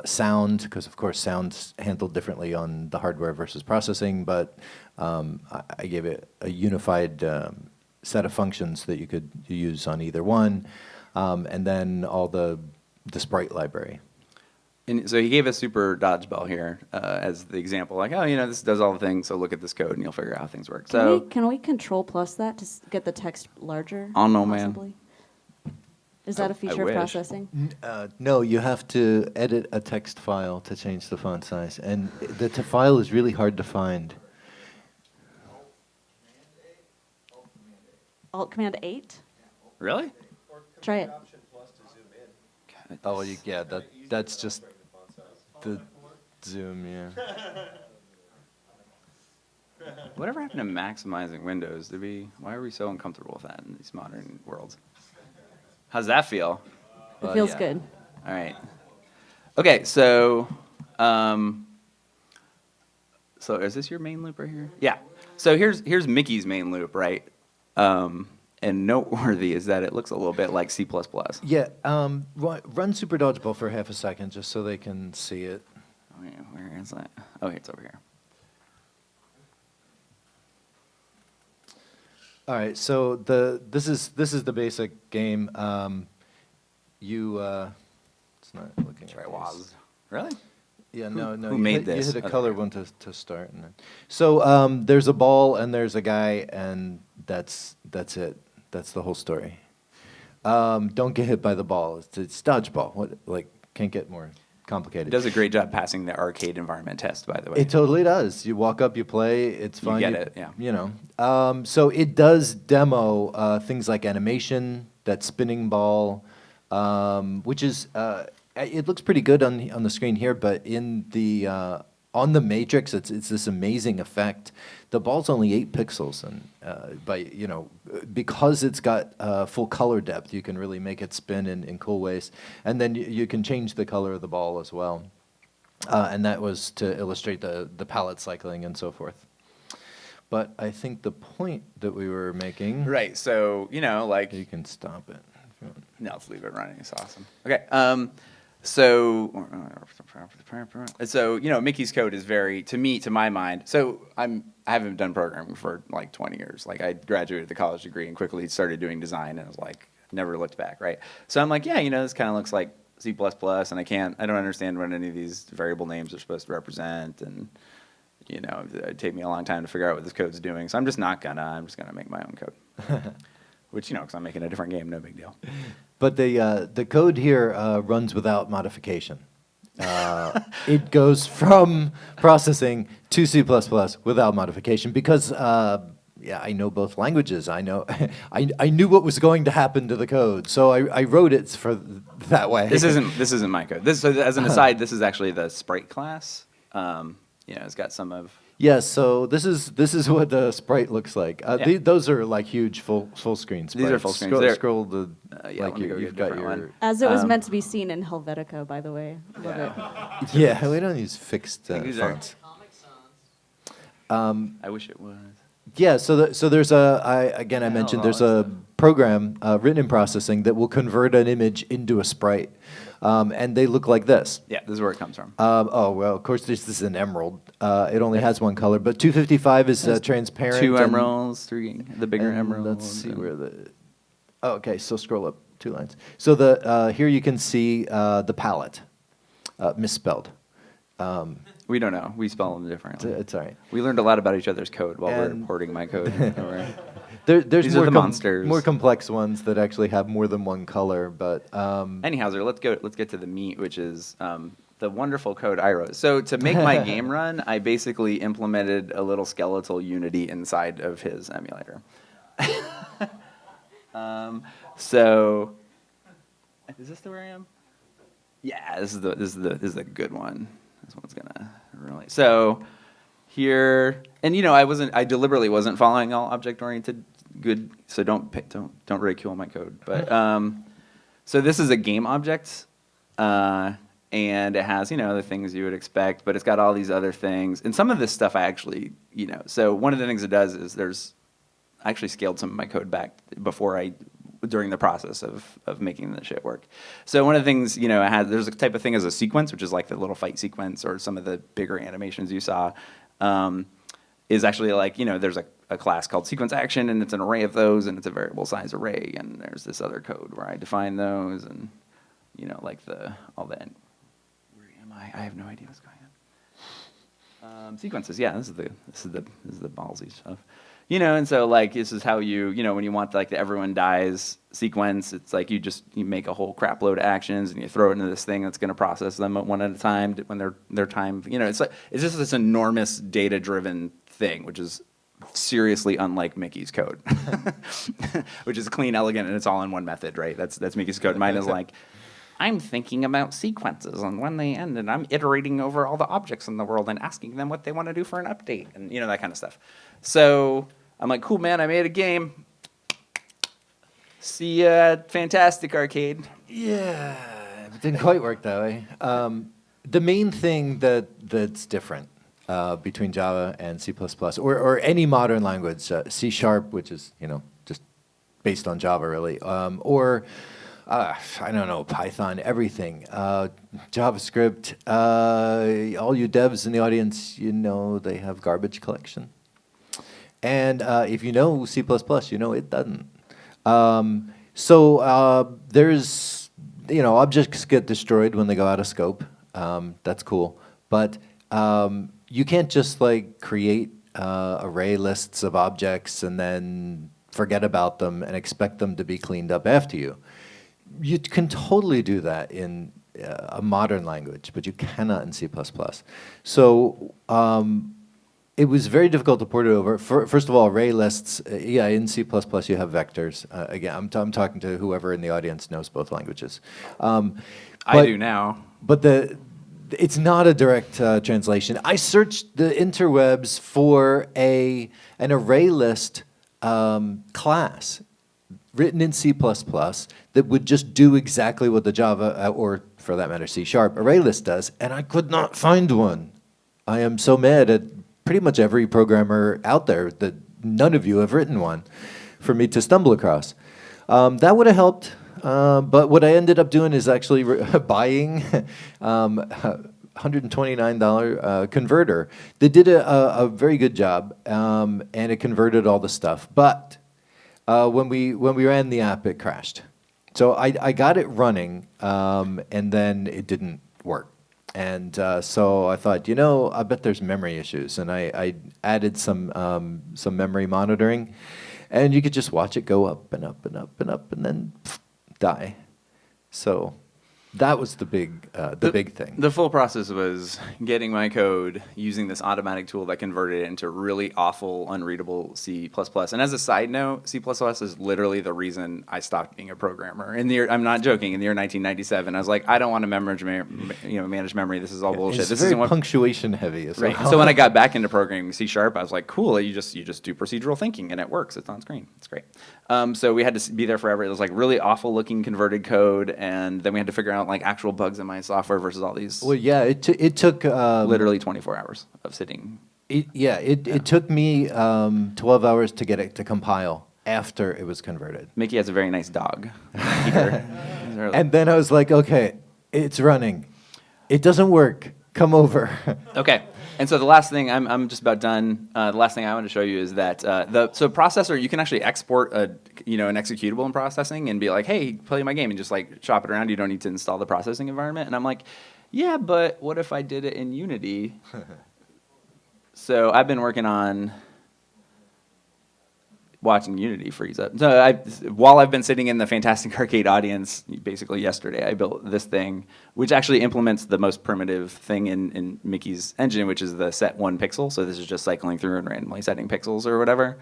sound, because of course sound's handled differently on the hardware versus processing, but I gave it a unified set of functions that you could use on either one, and then all the sprite library. And so he gave us Super Dodgeball here as the example, like, oh, this does all the things, so look at this code and you'll figure out how things work. Can we control plus that to get the text larger? Oh, no, possibly? man. Is that a feature of wish. processing? No, you have to edit a text file to change the font size, and the file is really hard to find. Alt Command 8? Really? Try it. Oh, that's just the zoom, yeah. Whatever happened to maximizing Windows? Why are we so uncomfortable with that in these modern worlds? How's that feel? It feels yeah. good. All right. Okay, so is this your main loop right here? Yeah. So here's Mickey's main loop, right? And noteworthy is that it looks a little bit like C++. Yeah, run Super Dodgeball for half a second just so they can see it. Wait, where is that? Oh, it's over here. All right, so this is the basic game. It's not looking. Try at was. these. Really? Yeah, no. who You made hit, this? You hit a Oh, color there. one to start. And then. So there's a ball and there's a guy, and that's it. That's the whole story. Don't get hit by the ball. It's dodgeball. What can't get more complicated. It does a great job passing the arcade environment test, by the way. It totally does. You walk up, you play, it's You fun. get it, yeah. You know. So it does demo things like animation, that spinning ball, which is it looks pretty good on the screen here, but in the on the Matrix, it's this amazing effect. The ball's only 8 pixels, and because it's got full color depth, you can really make it spin in cool ways, and then you can change the color of the ball as well. And that was to illustrate the palette cycling and so forth. But I think the point that we were making. Right. So like You can stop it. if you want. no, let's leave it running. It's awesome. Okay. So Mickey's code is very to my mind. So I haven't done programming for like 20 years. Like I graduated the college degree and quickly started doing design, and I was like never looked back. Right. So I'm like, yeah, this kind of looks like C++, and I don't understand what any of these variable names are supposed to represent, and it'd take me a long time to figure out what this code's doing. So I'm just gonna make my own code, which because I'm making a different game, no big deal. But the code here runs without modification. It goes from processing to C++ without modification because I know both languages. I know I knew what was going to happen to the code, so I wrote it for that way. This isn't my code. So as an aside, this is actually the sprite class. It's got some of. Yes, so this is what the sprite looks like. Yeah. Those are like huge full screen sprites. These are full screens. Scroll the Yeah, let me go get you've a got different your. one. As it was meant to be seen in Helvetica, by the way. Love Yeah. it. Yeah, we don't use fixed These are- fonts. I wish it was. Yeah, so there's I mentioned there's a program written in processing that will convert an image into a sprite, and they look like this. Yeah, this is where it comes from. Well, of course, this is an emerald. It only has one color, but 255 is transparent. 2 and- emeralds, 3 the bigger and emerald. Let's see where the. Oh, okay, so scroll up 2 lines. So the here you can see the palette, misspelled. We don't know. We spell them differently. It's all right. We learned a lot about each other's code while we're And- importing my code. There's These are more the monsters. more complex ones that actually have more than one color, but Anyhow, let's get to the meat, which is the wonderful code I wrote. So to make my game run, I basically implemented a little skeletal Unity inside of his emulator. So is this the where I am? Yeah, this is the good one. This one's gonna really. So here, and I deliberately wasn't following all object oriented good. So don't ridicule my code. But so this is a game object, and it has the things you would expect, but it's got all these other things, and some of this stuff I actually So one of the things it does is I actually scaled some of my code back during the process of making the shit work. So one of the things, there's a type of thing as a sequence, which is like the little fight sequence or some of the bigger animations you saw, is actually like, there's a class called sequence action, and it's an array of those, and it's a variable size array, and there's this other code where I define those, and, like all that. Where am I? I have no idea what's going on. Sequences, yeah, this is the ballsy stuff. And so like this is how you when you want like the everyone dies sequence, it's like you make a whole crap load of actions and you throw it into this thing that's going to process them one at a time when their time. It's just this enormous data driven thing, which is seriously unlike Mickey's code, which is clean, elegant, and it's all in one method, right? That's Mickey's code. Mine is like, I'm thinking about sequences and when they end, and I'm iterating over all the objects in the world and asking them what they want to do for an update, and that kind of stuff. So I'm like, cool, man, I made a game. See ya at Fantastic Arcade. yeah, it didn't quite work that way. The main thing that's different between Java and C++ or any modern language, C#, which is just based on Java really, or I don't know, Python, everything. JavaScript. All you devs in the audience, you know they have garbage collection. And if you know C++, you know it doesn't. There's, objects get destroyed when they go out of scope. That's cool. But you can't just like create array lists of objects and then forget about them and expect them to be cleaned up after you. You can totally do that in a modern language, but you cannot in C++. So it was very difficult to port it over. First of all, array lists, in C++ you have vectors. Again, I'm talking to whoever in the audience knows both languages. I do now. But it's not a direct translation. I searched the interwebs for an array list class written in C++ that would just do exactly what the Java, or for that matter, C# array list does, and I could not find one. I am so mad at pretty much every programmer out there that none of you have written one for me to stumble across. That would have helped, but what I ended up doing is actually buying $129 converter that did a very good job, and it converted all the stuff. But when we ran the app, it crashed. So I got it running, and then it didn't work. And so I thought, I bet there's memory issues, and I added some memory monitoring, and you could just watch it go up and up and up and up, and then die. So that was the big thing. The full process was getting my code using this automatic tool that converted it into really awful, unreadable C++. And as a side note, C++ is literally the reason I stopped being a programmer. I'm not joking. In the year 1997, I was like, I don't want to manage memory. This is all bullshit. It's this very isn't what punctuation heavy as Right. well. So when I got back into programming C#, I was like, cool. You just do procedural thinking and it works. It's on screen. It's great. So we had to be there forever. It was like really awful looking converted code, and then we had to figure out like actual bugs in my software versus all these. Well, yeah, it took literally 24 hours of sitting. It took me 12 hours to get it to compile after it was converted. Mickey has a very nice dog. Peter. And then I was like, okay, it's running. It doesn't work. Come over. Okay. And so the last thing, I'm just about done. The last thing I want to show you is that so processor, you can actually export an executable in processing and be like, hey, play my game, and just like shop it around. You don't need to install the processing environment. And I'm like, yeah, but what if I did it in Unity? So I've been working on watching Unity freeze up. So while I've been sitting in the Fantastic Arcade audience, basically yesterday, I built this thing, which actually implements the most primitive thing in Mickey's engine, which is the set one pixel. So this is just cycling through and randomly setting pixels or whatever.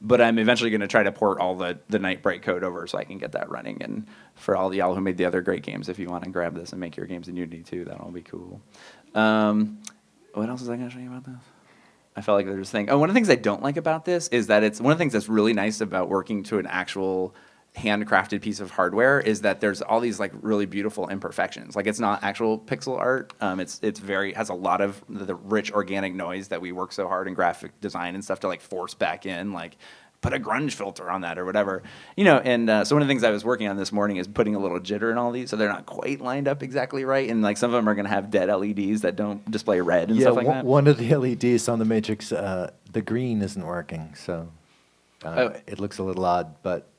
But I'm eventually going to try to port all the Knight Brite code over so I can get that running. And for all y'all who made the other great games, if you want to grab this and make your games in Unity too, that'll be cool. What else is I going to show you about this? I felt like there's this thing. Oh, one of the things I don't like about this is that it's one of the things that's really nice about working to an actual handcrafted piece of hardware is that there's all these like really beautiful imperfections. Like it's not actual pixel art. It's very has a lot of the rich organic noise that we work so hard in graphic design and stuff to like force back in, like put a grunge filter on that or whatever, And so one of the things I was working on this morning is putting a little jitter in all these, so they're not quite lined up exactly right, and like some of them are going to have dead LEDs that don't display red and stuff like that. One of the LEDs on the Matrix, the green isn't working, so it looks a little odd, but.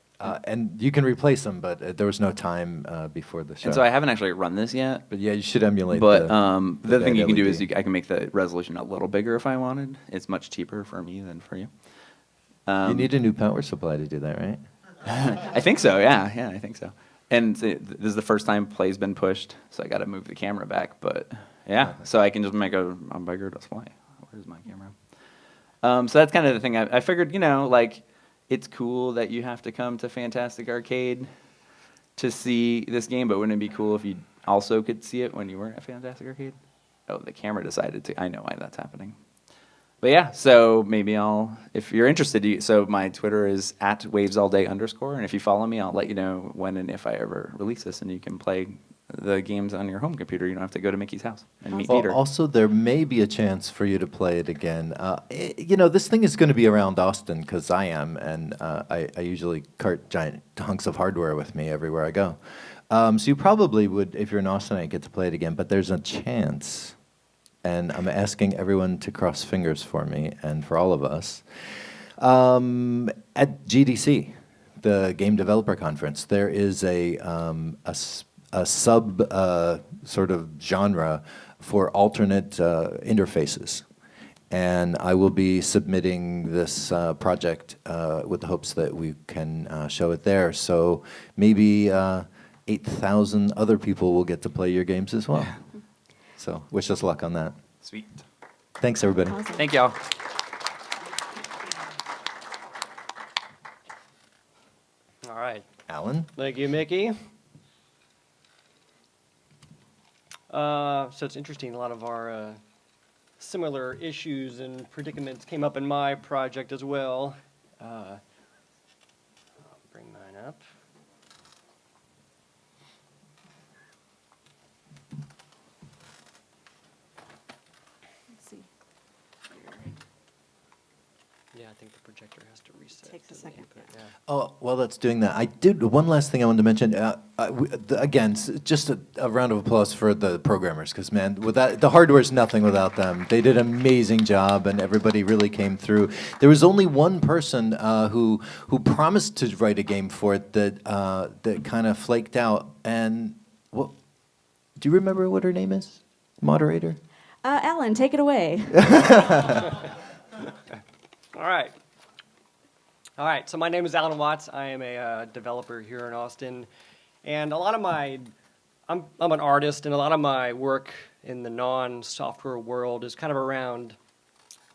And you can replace them, but there was no time before the show. And so I haven't actually run this yet. But yeah, you should emulate. But the other thing you can do LED. is I can make the resolution a little bigger if I wanted. It's much cheaper for me than for you. You need a new power supply to do that, right? I think so. Yeah, I think so. And this is the first time play's been pushed, so I got to move the camera back. But yeah, so I can just make a bigger display. Where's my camera? So that's kind of the thing. I figured, like. It's cool that you have to come to Fantastic Arcade to see this game, but wouldn't it be cool if you also could see it when you were at Fantastic Arcade? Oh, the camera decided to. I know why that's happening. But yeah, so maybe if you're interested, so my Twitter is @wavesallday_, and if you follow me, I'll let you know when and if I ever release this, and you can play the games on your home computer. You don't have to go to Mickey's house and meet Well, Peter. also, there may be a chance for you to play it again. This thing is going to be around Austin because I am, and I usually cart giant hunks of hardware with me everywhere I go. So you probably would, if you're in Austin, I get to play it again. But there's a chance, and I'm asking everyone to cross fingers for me and for all of us. At GDC, the Game Developer Conference, there is a sub sort of genre for alternate interfaces. And I will be submitting this project with the hopes that we can show it there. So maybe 8,000 other people will get to play your games as well. So wish us luck on that. Sweet. Thanks, everybody. Awesome. Thank y'all. All right. Alan? Thank you, Mickey. So it's interesting, a lot of our similar issues and predicaments came up in my project as well. I'll bring mine up. Let's see. Yeah, I think the projector has to reset. Takes a doesn't it? second, But, yeah. Oh, while that's doing that, I did one last thing I wanted to mention. Again, just a round of applause for the programmers, because man, the hardware is nothing without them. They did an amazing job, and everybody really came through. There was only one person who promised to write a game for it that kind of flaked out. And what? Do you remember what her name is? Moderator. Alan, take it away. All right. All right, so my name is Alan Watts. I am a developer here in Austin. And a lot of I'm an artist, and a lot of my work in the non-software world is kind of around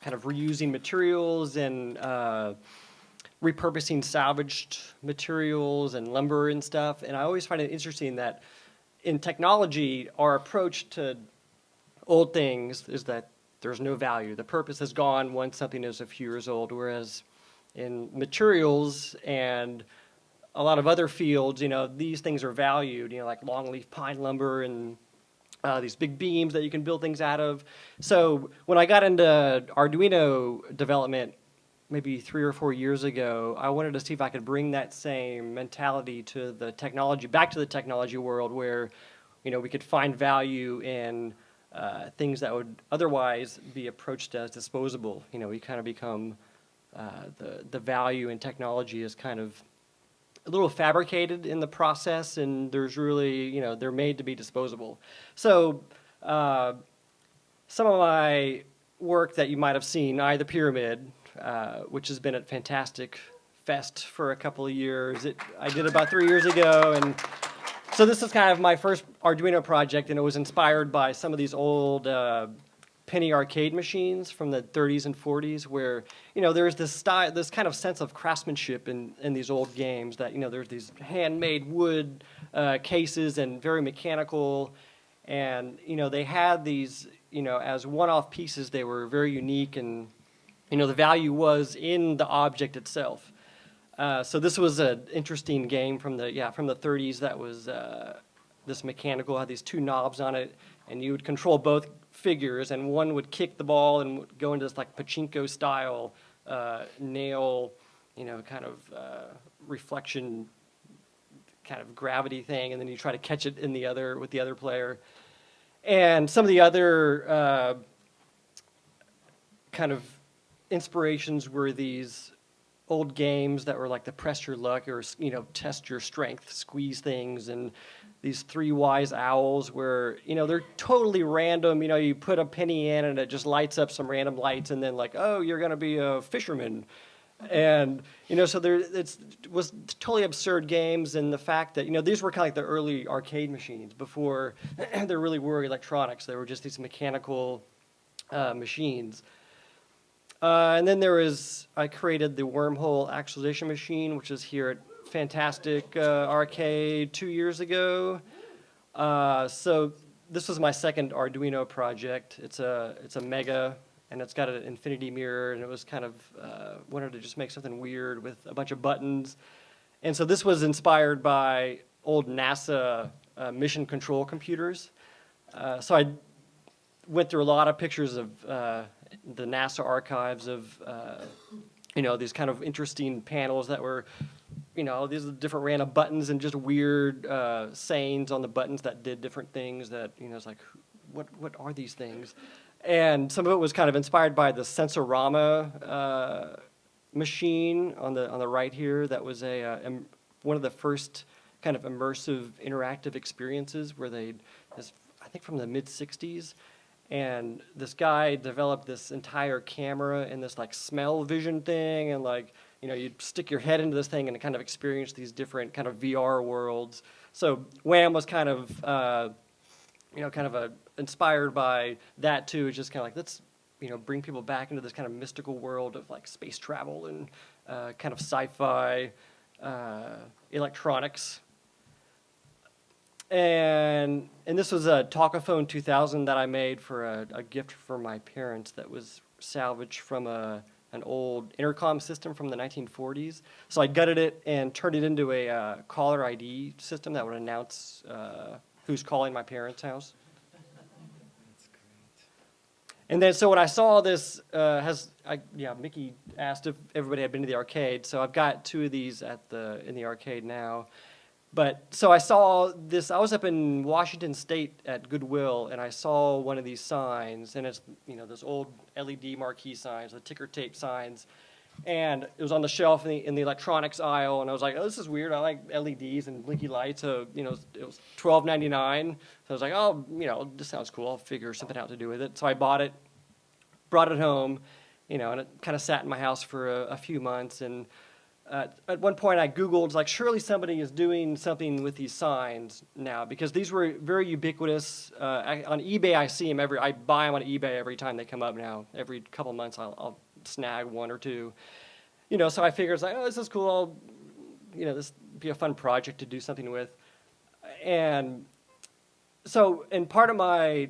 kind of reusing materials and repurposing salvaged materials and lumber and stuff. And I always find it interesting that in technology, our approach to old things is that there's no value. The purpose is gone once something is a few years old, whereas in materials and a lot of other fields, these things are valued, like longleaf pine lumber and these big beams that you can build things out of. So when I got into Arduino development maybe 3 or 4 years ago, I wanted to see if I could bring that same mentality to the technology, back to the technology world where, we could find value in things that would otherwise be approached as disposable. We kind of become, the value in technology is kind of a little fabricated in the process, and there's really, they're made to be disposable. So some of my work that you might have seen, the Pyramid, which has been a fantastic fest for a couple of years. I did it about 3 years ago, and so this is kind of my first Arduino project, and it was inspired by some of these old penny arcade machines from the 30s and 40s, where there's this kind of sense of craftsmanship in these old games. That there's these handmade wood cases and very mechanical, and they had these as one-off pieces. They were very unique, and the value was in the object itself. So this was an interesting game from the 30s that was this mechanical, had these 2 knobs on it, and you would control both figures, and one would kick the ball and would go into this like pachinko style nail, kind of reflection, kind of gravity thing, and then you try to catch it with the other player. And some of the other kind of inspirations were these old games that were like the press your luck or test your strength, squeeze things, and these 3 wise owls where they're totally random. You put a penny in and it just lights up some random lights, and then like, oh, you're gonna be a fisherman, and so it was totally absurd games. And the fact that these were kind of like the early arcade machines before there really were electronics. They were just these mechanical machines. And then I created the wormhole actualization machine, which is here at Fantastic Arcade 2 years ago. So this was my second Arduino project. It's a mega and it's got an infinity mirror, and it was kind of wanted to just make something weird with a bunch of buttons. And so this was inspired by old NASA mission control computers. So I went through a lot of pictures of the NASA archives of, these kind of interesting panels that were, these are different random buttons and just weird sayings on the buttons that did different things that, it's like, what are these things? And some of it was kind of inspired by the Sensorama machine on the right here. That was one of the first kind of immersive interactive experiences where I think from the mid-'60s. And this guy developed this entire camera and this like smell vision thing, and like, you'd stick your head into this thing and kind of experience these different kind of VR worlds. So Wham was kind of, inspired by that too. It's just kind of like, let's, bring people back into this kind of mystical world of like space travel and kind of sci-fi electronics. And this was a Talkaphone 2000 that I made for a gift for my parents that was salvaged from an old intercom system from the 1940s. So I gutted it and turned it into a caller ID system that would announce who's calling my parents' house. That's great. And then so when I saw this, Mickey asked if everybody had been to the arcade. So I've got 2 of these in the arcade now. But so I saw this, I was up in Washington State at Goodwill, and I saw one of these signs, and it's, those old LED marquee signs, the ticker tape signs, and it was on the shelf in the electronics aisle, and I was like, oh, this is weird, I like LEDs and blinky lights, so, it was $12.99, so I was like, oh, this sounds cool, I'll figure something out to do with it. So I bought it, brought it home, and it kind of sat in my house for a few months, and at one point I Googled, like, surely somebody is doing something with these signs now, because these were very ubiquitous. On eBay, I see them I buy them on eBay every time they come up now. Every couple of months, I'll snag 1 or 2. So I figured, it's like, oh, this is cool. This would be a fun project to do something with. And part of my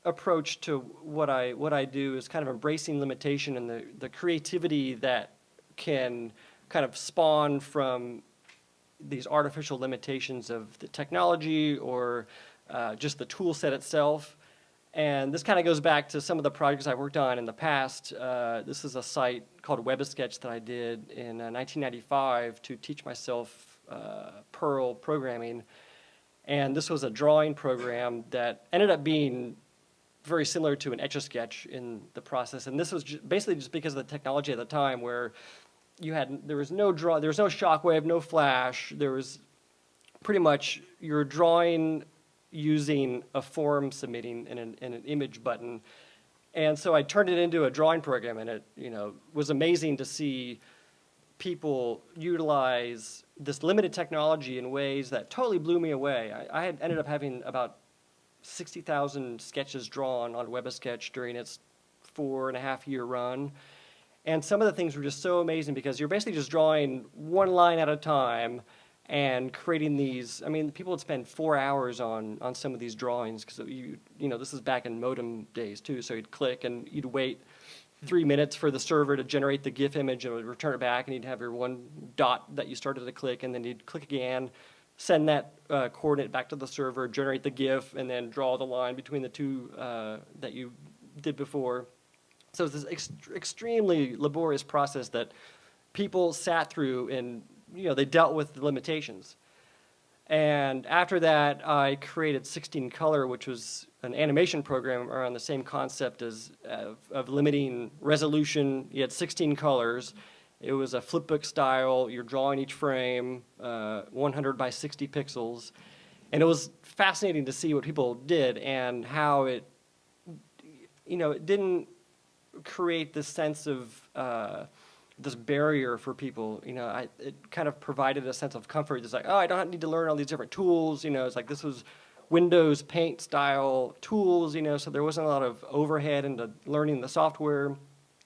approach to what I do is kind of embracing limitation and the creativity that can kind of spawn from these artificial limitations of the technology or just the tool set itself. And this kind of goes back to some of the projects I worked on in the past. This is a site called Web-A-Sketch that I did in 1995 to teach myself Perl programming. And this was a drawing program that ended up being very similar to an Etch-A-Sketch in the process. And this was basically just because of the technology at the time, where there was no shockwave, no flash. There was pretty much you're drawing using a form submitting and an image button. And so I turned it into a drawing program, and it was amazing to see people utilize this limited technology in ways that totally blew me away. I had ended up having about 60,000 sketches drawn on Web-A-Sketch during its 4.5-year run. And some of the things were just so amazing because you're basically just drawing one line at a time and creating these. I mean, people would spend 4 hours on some of these drawings because this is back in modem days too. So you'd click and you'd wait 3 minutes for the server to generate the GIF image, and it would return it back, and you'd have your one dot that you started to click, and then you'd click again, send that coordinate back to the server, generate the GIF, and then draw the line between the two that you did before. So it's this extremely laborious process that people sat through, and they dealt with the limitations. And after that, I created 16 Color, which was an animation program around the same concept as of limiting resolution. You had 16 colors. It was a flipbook style. You're drawing each frame, 100 by 60 pixels. And it was fascinating to see what people did and how it didn't create this sense of this barrier for people. It kind of provided a sense of comfort. It's like, oh, I don't need to learn all these different tools. It's like this was Windows Paint style tools, so there wasn't a lot of overhead into learning the software.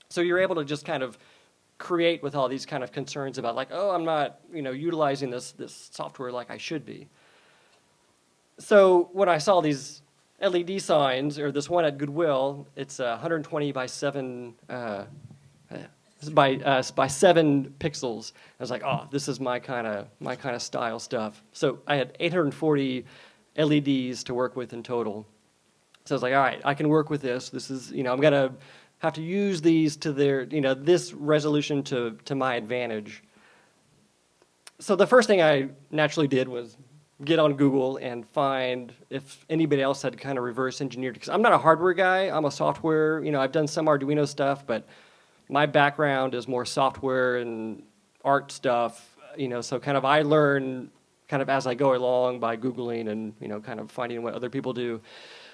So you're able to just kind of create with all these kind of concerns about like, oh, I'm not, utilizing this software like I should be. So when I saw these LED signs, or this one at Goodwill. It's 120 by 7 by 7 pixels. I was like, oh, this is my kind of style stuff. So I had 840 LEDs to work with in total. So I was like, all right, I can work with this. This is, I'm gonna have to use these to their, this resolution to my advantage. So the first thing I naturally did was get on Google and find if anybody else had kind of reverse engineered, because I'm not a hardware guy, I'm a software, I've done some Arduino stuff, but my background is more software and art stuff, so kind of I learn kind of as I go along by Googling and, kind of finding what other people do.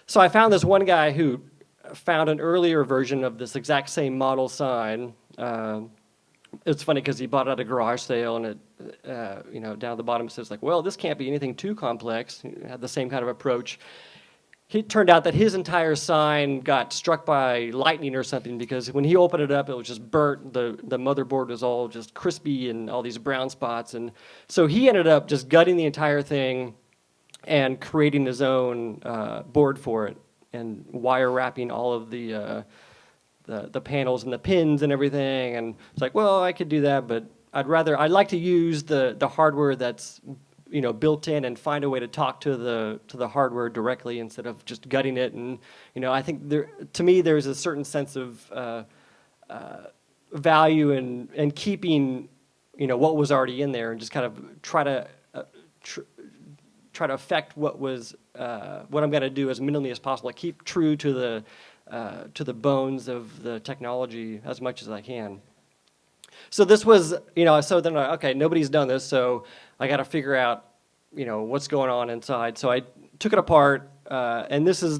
So I found this one guy who found an earlier version of this exact same model sign. It's funny because he bought it at a garage sale, and it, down at the bottom it says like, well, this can't be anything too complex. He had the same kind of approach. It turned out that his entire sign got struck by lightning or something, because when he opened it up, it was just burnt. The motherboard was all just crispy and all these brown spots. And so he ended up just gutting the entire thing and creating his own board for it and wire wrapping all of the panels and the pins and everything. And it's like, well, I could do that, but I'd like to use the hardware that's built in and find a way to talk to the hardware directly instead of just gutting it. And I think to me there's a certain sense of value in keeping what was already in there and just kind of try to affect what I'm going to do as minimally as possible. I keep true to the bones of the technology as much as I can. So this was, so then, okay, nobody's done this, so I got to figure out, what's going on inside. So I took it apart, and this is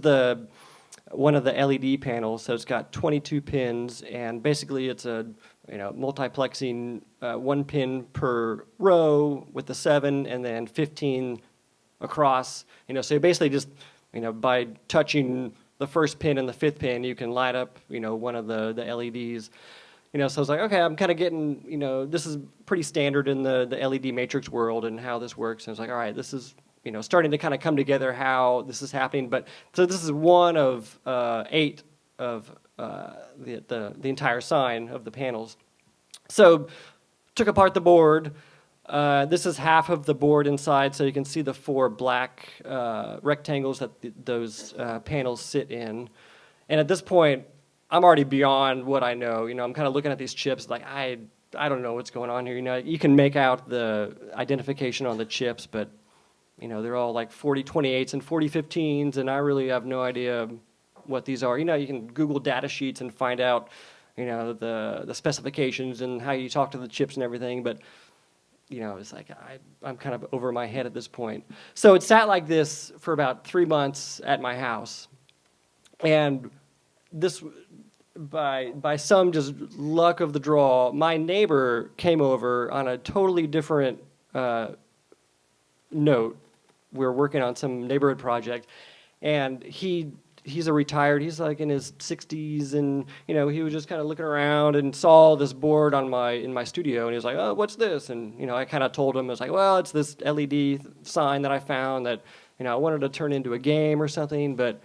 one of the LED panels. So it's got 22 pins, and basically it's a, multiplexing 1 pin per row with the 7, and then 15 across. So you basically just, by touching the first pin and the 5th pin, you can light up, one of the LEDs. So I was like, okay, I'm kind of getting, this is pretty standard in the LED matrix world and how this works. And I was like, all right, this is, starting to kind of come together how this is happening. But so this is one of 8 of the entire sign of the panels. So took apart the board. This is half of the board inside, so you can see the 4 black rectangles that those panels sit in. And at this point, I'm already beyond what I know. I'm kind of looking at these chips like, I don't know what's going on here. You can make out the identification on the chips, but, they're all like 4028s and 4015s, and I really have no idea what these are. You can Google data sheets and find out, the specifications and how you talk to the chips and everything, but, it's like I'm kind of over my head at this point. So it sat like this for about 3 months at my house, and this, by some just luck of the draw, my neighbor came over on a totally different note. We were working on some neighborhood project, and he's he's like in his 60s, and he was just kind of looking around and saw this board in my studio, and he was like, oh, what's this? And I kind of told him, I was like, well, it's this LED sign that I found that I wanted to turn into a game or something, but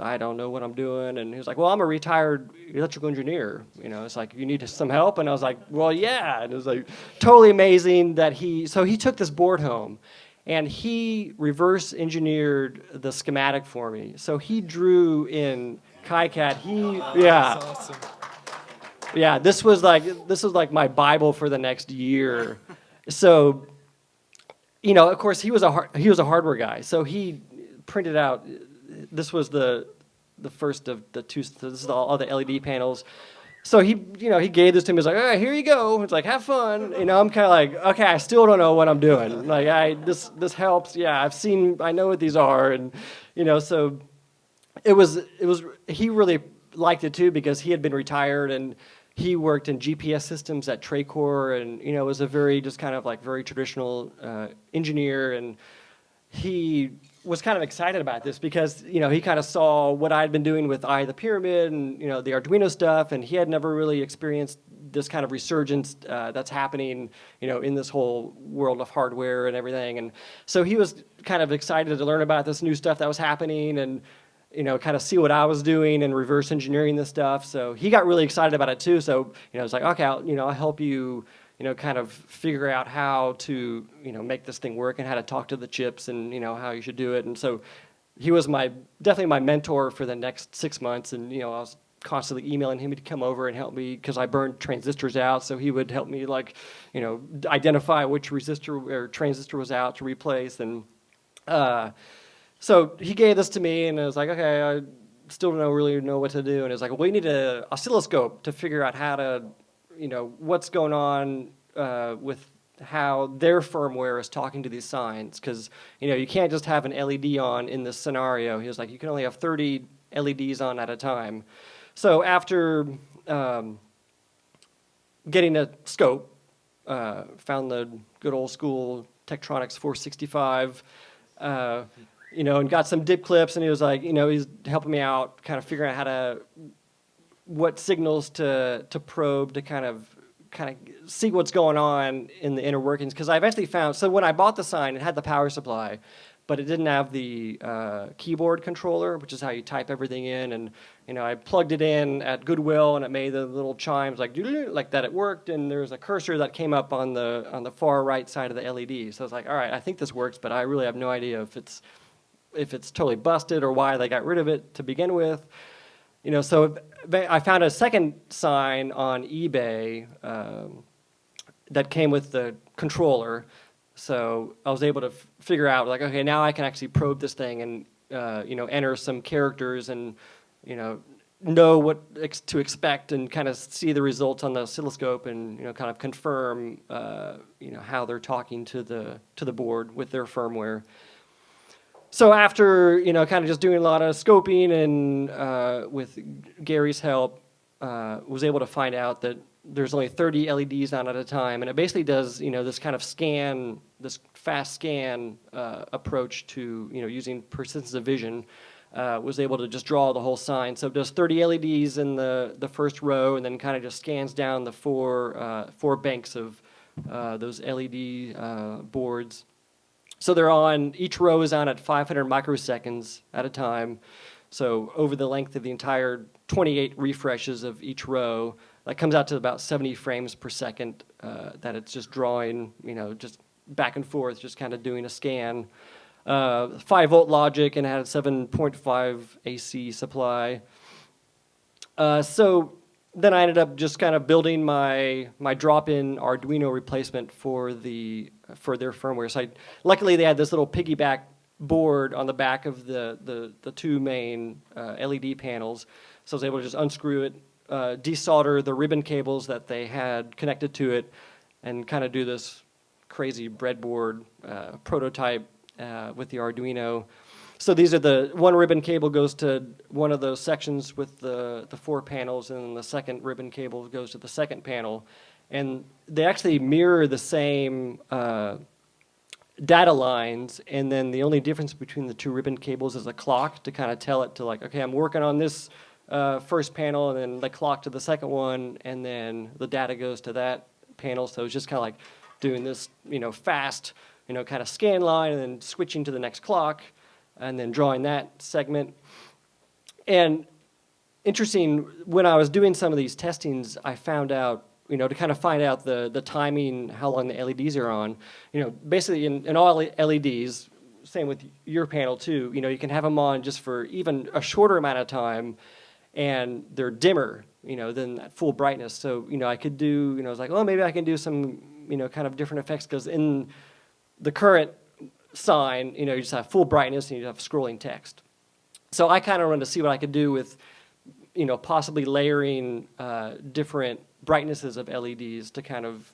I don't know what I'm doing. And he was like, well, I'm a retired electrical engineer. It's like, you need some help? And I was like, well, yeah. And it was like totally amazing that so he took this board home and he reverse engineered the schematic for me. So he drew in KiCad. Yeah. That's awesome. Yeah, this was like my Bible for the next year. So, of course he was a hardware guy. So he printed out. This was the first of the 2. So this is all the LED panels. So he gave this to me. He's like, all right, here you go. It's like, have fun. I'm kind of like, okay, I still don't know what I'm doing. Like, this helps. Yeah, I know what these are, and so it was. He really liked it too because he had been retired and he worked in GPS systems at Tracor, and was a very just kind of like very traditional engineer, and he was kind of excited about this because he kind of saw what I'd been doing with Eye of the Pyramid and the Arduino stuff, and he had never really experienced this kind of resurgence that's happening in this whole world of hardware and everything. And so he was kind of excited to learn about this new stuff that was happening, and kind of see what I was doing and reverse engineering this stuff. So he got really excited about it too. So, it's like, okay, I'll help you, kind of figure out how to, make this thing work and how to talk to the chips and, how you should do it. And so he was definitely my mentor for the next 6 months. And, I was constantly emailing him to come over and help me because I burned transistors out. So he would help me identify which resistor or transistor was out to replace. And so he gave this to me and I was like, okay, I still don't really know what to do. And it's like, well, you need an oscilloscope to figure out how to, what's going on with how their firmware is talking to these signs. Because, you can't just have an LED on in this scenario. He was like, you can only have 30 LEDs on at a time. So after getting a scope, found the good old school Tektronix 465, and got some dip clips, and he was like, he's helping me out, kind of figuring out what signals to probe to kind of see what's going on in the inner workings. Because I eventually found, so when I bought the sign, it had the power supply, but it didn't have the keyboard controller, which is how you type everything in. And I plugged it in at Goodwill, and it made the little chimes like that. It worked, and there's a cursor that came up on the far right side of the LED. So I was like, all right, I think this works, but I really have no idea if it's totally busted or why they got rid of it to begin with. So I found a second sign on eBay that came with the controller. So I was able to figure out, like, okay, now I can actually probe this thing and, enter some characters and, know what to expect and kind of see the results on the oscilloscope and, kind of confirm, how they're talking to the board with their firmware. So after, kind of just doing a lot of scoping and with Gary's help, was able to find out that there's only 30 LEDs on at a time, and it basically does, this kind of scan, this fast scan approach to, using persistence of vision, was able to just draw the whole sign. So it does 30 LEDs in the first row, and then kind of just scans down the four banks of those LED boards. So each row is on at 500 microseconds at a time. So over the length of the entire 28 refreshes of each row, that comes out to about 70 frames per second that it's just drawing, just back and forth, just kind of doing a scan. 5-volt logic, and it had a 7.5 AC supply. So then I ended up just kind of building my drop-in Arduino replacement for their firmware. So luckily they had this little piggyback board on the back of the two main LED panels. So I was able to just unscrew it, desolder the ribbon cables that they had connected to it, and kind of do this crazy breadboard prototype with the Arduino. So these are one ribbon cable goes to one of those sections with the 4 panels, and then the second ribbon cable goes to the second panel. And they actually mirror the same data lines, and then the only difference between the 2 ribbon cables is a clock to kind of tell it to, like, okay, I'm working on this first panel, and then the clock to the second one, and then the data goes to that panel. So it's just kind of like doing this, fast, kind of scan line, and then switching to the next clock, and then drawing that segment. And interesting, when I was doing some of these testings, I found out, to kind of find out the timing, how long the LEDs are on. Basically in all LEDs, same with your panel too, you can have them on just for even a shorter amount of time, and they're dimmer, than that full brightness. So, I could do, I was like, oh, maybe I can do some, kind of different effects, because in the current sign, you just have full brightness and you have scrolling text. So I kind of wanted to see what I could do with, possibly layering different brightnesses of LEDs to kind of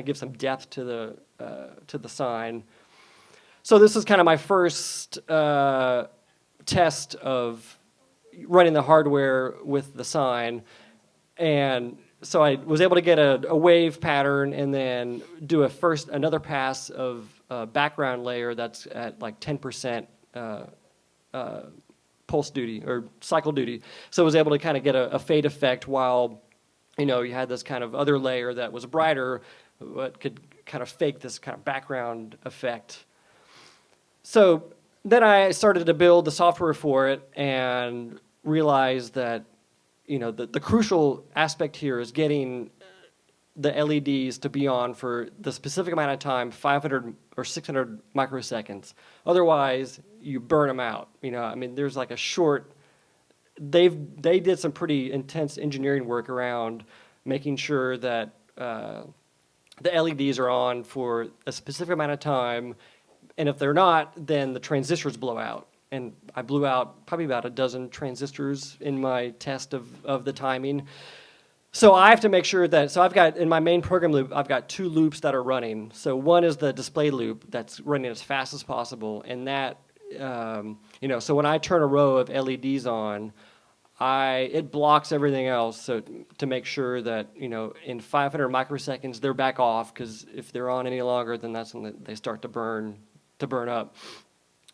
give some depth to the sign. So this is kind of my first test of running the hardware with the sign, and so I was able to get a wave pattern and then do another pass of background layer that's at like 10% pulse duty or cycle duty. So I was able to kind of get a fade effect while you had this kind of other layer that was brighter, but could kind of fake this kind of background effect. So then I started to build the software for it and realized that, the crucial aspect here is getting the LEDs to be on for the specific amount of time, 500 or 600 microseconds. Otherwise, you burn them out. There's like a short. They did some pretty intense engineering work around making sure that the LEDs are on for a specific amount of time, and if they're not, then the transistors blow out. And I blew out probably about a dozen transistors in my test of the timing. So I have to make sure that, so I've got, in my main program loop, I've got 2 loops that are running. So one is the display loop that's running as fast as possible, and that, so when I turn a row of LEDs on, it blocks everything else, so to make sure that, in 500 microseconds, they're back off, because if they're on any longer, then that's when they start to burn up.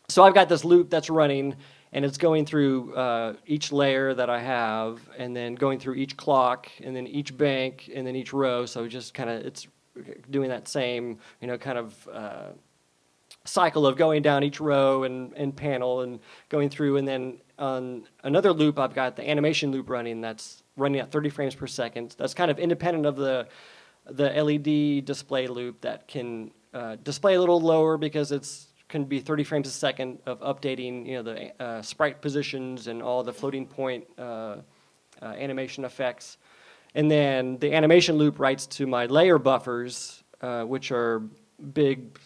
So I've got this loop that's running, and it's going through each layer that I have, and then going through each clock, and then each bank, and then each row. So just kind of, it's doing that same, cycle of going down each row and panel and going through. And then on another loop, I've got the animation loop running that's running at 30 frames per second. That's kind of independent of the LED display loop that can display a little lower because can be 30 frames a second of updating, the sprite positions and all the floating point animation effects. And then the animation loop writes to my layer buffers, which are big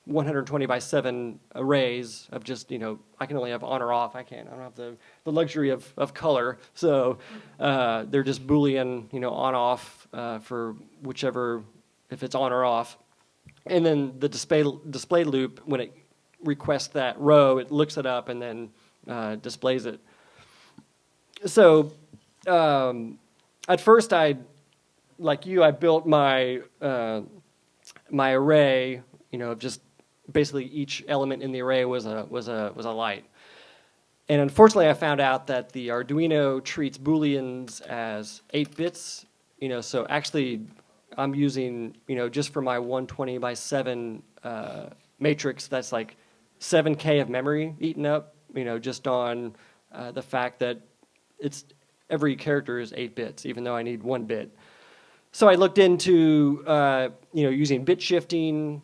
120 by 7 arrays of just, I can only have on or off. I don't have the luxury of color. So they're just Boolean, on off for whichever, if it's on or off. And then the display loop, when it requests that row, it looks it up and then displays it. So at first I built my my array, of just basically each element in the array was a light. And unfortunately, I found out that the Arduino treats Booleans as 8 bits. So actually, I'm using, just for my 120 by 7 matrix, that's like 7K of memory eaten up, just on the fact that every character is 8 bits, even though I need 1 bit. So I looked into, using bit shifting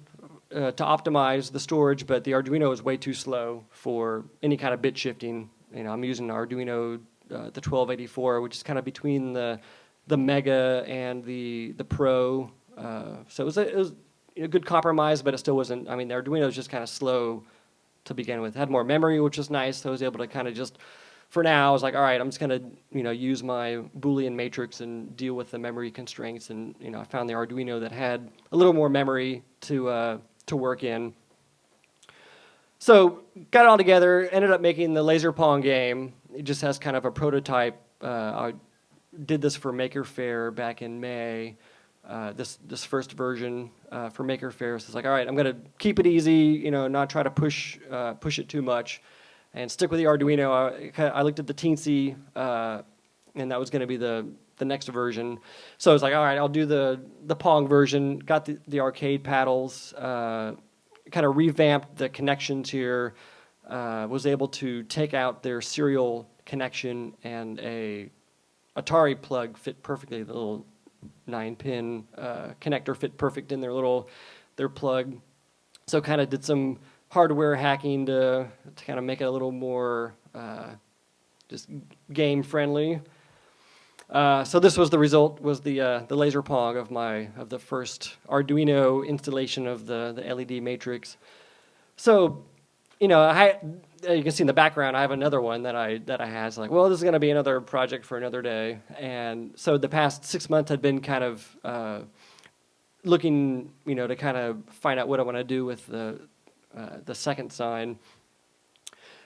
to optimize the storage, but the Arduino is way too slow for any kind of bit shifting. I'm using Arduino, the 1284, which is kind of between the Mega and the Pro. So it was a good compromise, but it still wasn't. The Arduino is just kind of slow to begin with. It had more memory, which was nice. So I was able to kind of just, for now, I was like, all right, I'm just going to, use my Boolean matrix and deal with the memory constraints. And, I found the Arduino that had a little more memory to work in. So got it all together, ended up making the Laser Pong game. It just has kind of a prototype. I did this for Maker Faire back in May. This first version for Maker Faire. So it's like, all right, I'm going to keep it easy, not try to push it too much, and stick with the Arduino. I looked at the Teensy, and that was going to be the next version. So I was like, all right, I'll do the Pong version. Got the arcade paddles. Kind of revamped the connections here. Was able to take out their serial connection, and a Atari plug fit perfectly. The little 9-pin connector fit perfect in their plug. So kind of did some hardware hacking to kind of make it a little more just game friendly. So this was the result, was the Laser Pong of the first Arduino installation of the LED matrix. So, you can see in the background, I have another one that I had. It's like, well, this is going to be another project for another day. And so the past 6 months had been kind of looking, to kind of find out what I want to do with the second sign.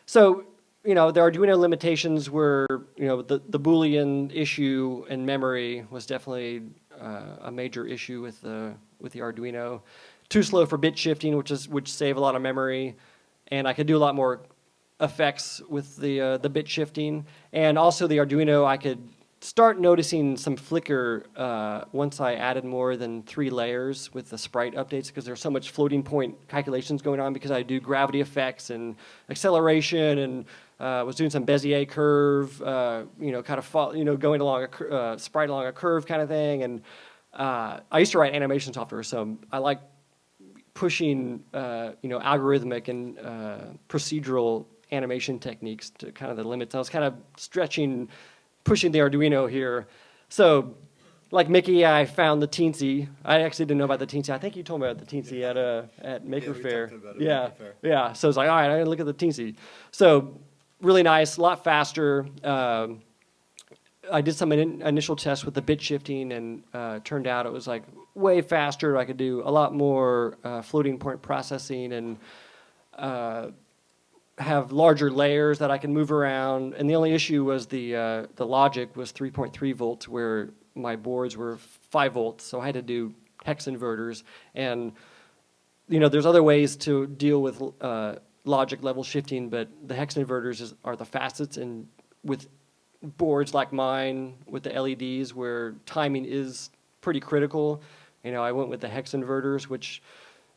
So, the Arduino limitations were, the Boolean issue and memory was definitely a major issue with the Arduino. Too slow for bit shifting, which save a lot of memory, and I could do a lot more effects with the bit shifting. And also the Arduino, I could start noticing some flicker once I added more than 3 layers with the sprite updates, because there's so much floating point calculations going on, because I do gravity effects and acceleration, and was doing some Bezier curve, kind of going along a sprite along a curve kind of thing. And I used to write animation software, so I like pushing algorithmic and procedural animation techniques to kind of the limits. I was kind of pushing the Arduino here. So, like Mickey, I found the Teensy. I actually didn't know about the Teensy. I think you told me about the Teensy at Maker Faire. Yeah. So I was like, all right, I gotta look at the Teensy. So, really nice, a lot faster. I did some initial tests with the bit shifting, and turned out it was like way faster. I could do a lot more floating point processing, and have larger layers that I can move around. And the only issue was the logic was 3.3 volts, where my boards were 5 volts, so I had to do hex inverters. And there's other ways to deal with logic level shifting, but the hex inverters are the fastest. And with boards like mine with the LEDs, where timing is pretty critical, I went with the hex inverters, which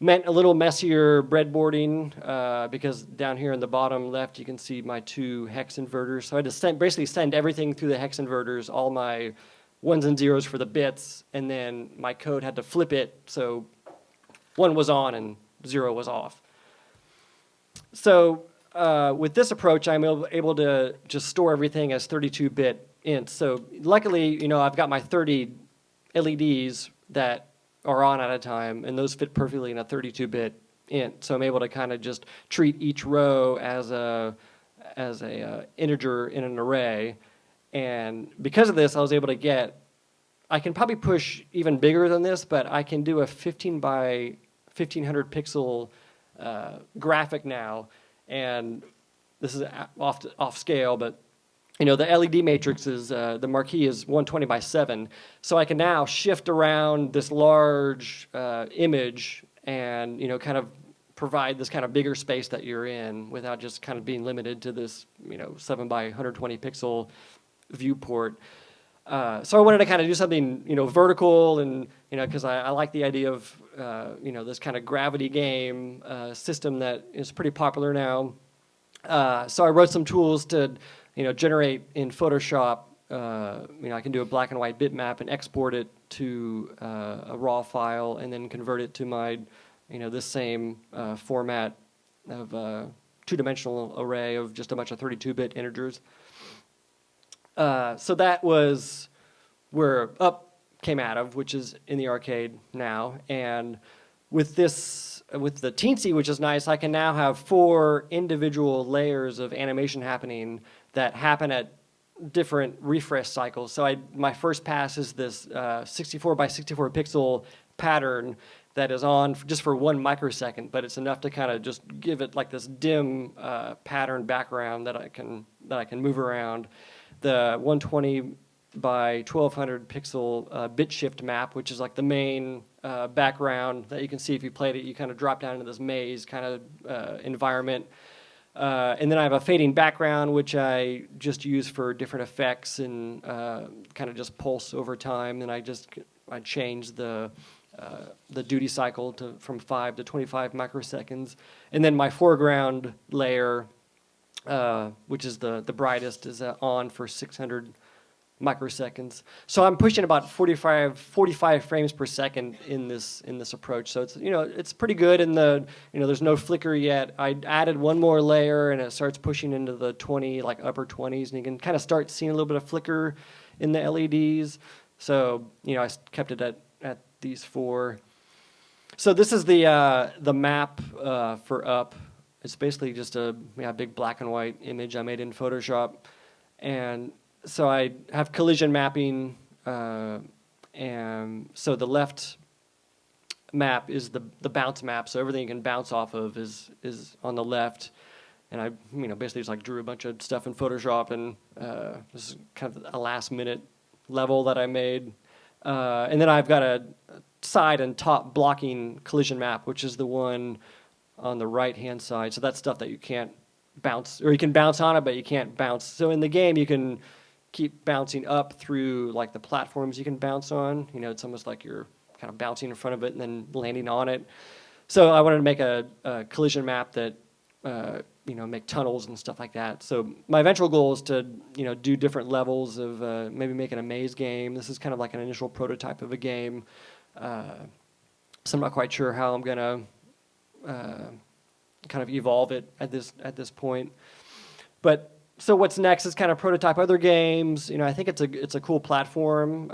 meant a little messier breadboarding, because down here in the bottom left you can see my 2 hex inverters. So I had to basically send everything through the hex inverters, all my 1s and 0s for the bits, and then my code had to flip it so 1 was on and 0 was off. So with this approach, I'm able to just store everything as 32-bit ints. So luckily, I've got my 30 LEDs that are on at a time, and those fit perfectly in a 32-bit int. So I'm able to kind of just treat each row as a integer in an array. And because of this, I was able to I can probably push even bigger than this, but I can do a 15 by 1500 pixel graphic now. And this is off scale, but the LED matrix is, the marquee is 120 by 7. So I can now shift around this large image and, kind of provide this kind of bigger space that you're in without just kind of being limited to this, 7 by 120 pixel viewport. So I wanted to kind of do something, vertical, and, because I like the idea of, this kind of gravity game system that is pretty popular now. So I wrote some tools to, generate in Photoshop. I can do a black and white bitmap and export it to a raw file, and then convert it to my, this same format of two-dimensional array of just a bunch of 32-bit integers. So that was where Up came out of, which is in the arcade now. And with the Teensy, which is nice, I can now have 4 individual layers of animation happening that happen at different refresh cycles. So my first pass is this 64 by 64 pixel pattern that is on just for 1 microsecond, but it's enough to kind of just give it like this dim pattern background that I can move around. The 120 by 1200 pixel bit shift map, which is like the main background that you can see if you played it. You kind of drop down into this maze kind of environment. And then I have a fading background, which I just use for different effects and kind of just pulse over time. And I change the duty cycle from 5 to 25 microseconds. And then my foreground layer, which is the brightest, is on for 600 microseconds. So I'm pushing about 45 frames per second in this approach. So it's pretty good, and there's no flicker yet. I added one more layer, and it starts pushing into the upper 20s, and you can kind of start seeing a little bit of flicker in the LEDs. So I kept it at these 4. So this is the map for Up. It's basically just a big black and white image I made in Photoshop. And so I have collision mapping, and so the left map is the bounce map. So everything you can bounce off of is on the left. And I basically just drew a bunch of stuff in Photoshop, and this is kind of a last minute level that I made. And then I've got a side and top blocking collision map, which is the one on the right-hand side. So that's stuff that you can't bounce, or you can bounce on it, but you can't bounce. So in the game, you can keep bouncing up through like the platforms you can bounce on. You know, it's almost like you're kind of bouncing in front of it and then landing on it. So I wanted to make a collision map that, you know, make tunnels and stuff like that. So my eventual goal is to, you know, do different levels of maybe making a maze game. This is kind of like an initial prototype of a game. So I'm not quite sure how I'm gonna kind of evolve it at this point. But so what's next is kind of prototype other games. You know, I think it's a cool platform,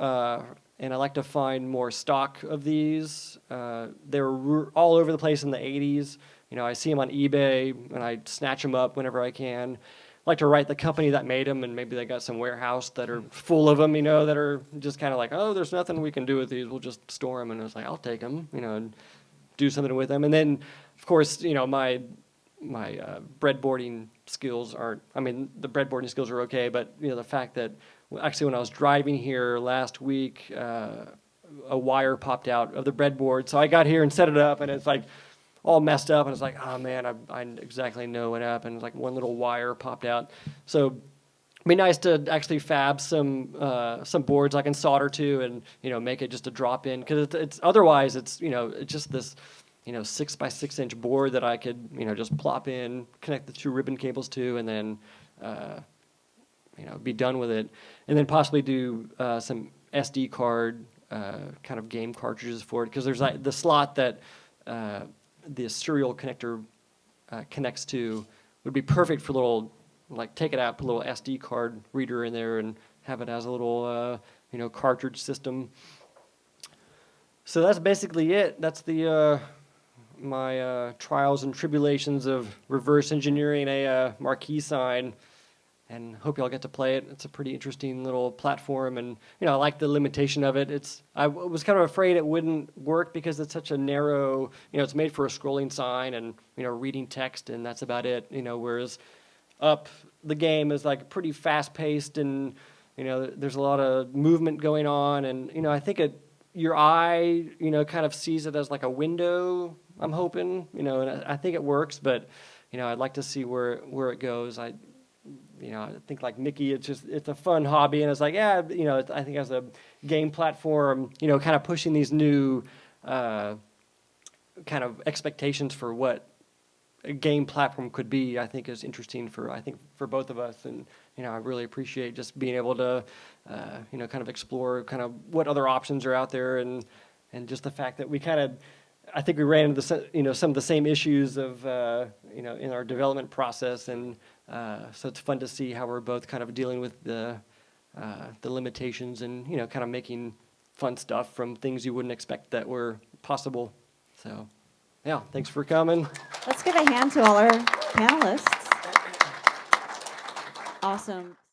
and I like to find more stock of these. They were all over the place in the 80s. You know, I see them on eBay, and I snatch them up whenever I can. I like to write the company that made them, and maybe they got some warehouse that are full of them, you know, that are just kind of like, oh, there's nothing we can do with these. We'll just store them. And I was like, I'll take them, you know, and do something with them. And then, of course, you know, my breadboarding skills aren't, I mean, the breadboarding skills are okay, but, you know, the fact that actually when I was driving here last week, a wire popped out of the breadboard. So I got here and set it up, and it's like all messed up, and it's like, oh man, I exactly know what happened. It's like one little wire popped out. So it'd be nice to actually fab some boards I can solder to, and, you know, make it just a drop in, because it's otherwise it's, you know, it's just this, you know, 6 by 6 inch board that I could, you know, just plop in, connect the 2 ribbon cables to, and then you know, be done with it, and then possibly do some SD card kind of game cartridges for it, because there's like the slot that the serial connector connects to would be perfect for little, like, take it out, put a little SD card reader in there, and have it as a little you know, cartridge system. So that's basically it. That's the my trials and tribulations of reverse engineering a marquee sign, and hope y'all get to play it. It's a pretty interesting little platform, and, you know, I like the limitation of it. I was kind of afraid it wouldn't work because it's such a narrow, you know, it's made for a scrolling sign and, you know, reading text, and that's about it, you know, whereas up the game is like pretty fast paced, and, you know, there's a lot of movement going on, and, you know, I think your eye, you know, kind of sees it as like a window, I'm hoping, you know, and I think it works, but, you know, I'd like to see where it goes. You know, I think like Mickey, it's a fun hobby, and it's like, yeah, you know, I think as a game platform, you know, kind of pushing these new kind of expectations for what a game platform could be, I think is interesting for both of us, and, you know, I really appreciate just being able to, you know, kind of explore kind of what other options are out there, and just the fact that we kind of, I think we ran into you know, some of the same issues of, you know, in our development process, and so it's fun to see how we're both kind of dealing with the limitations, and, you know, kind of making fun stuff from things you wouldn't expect that were possible. So, yeah, thanks for coming. Let's give a hand to all our panelists. Awesome.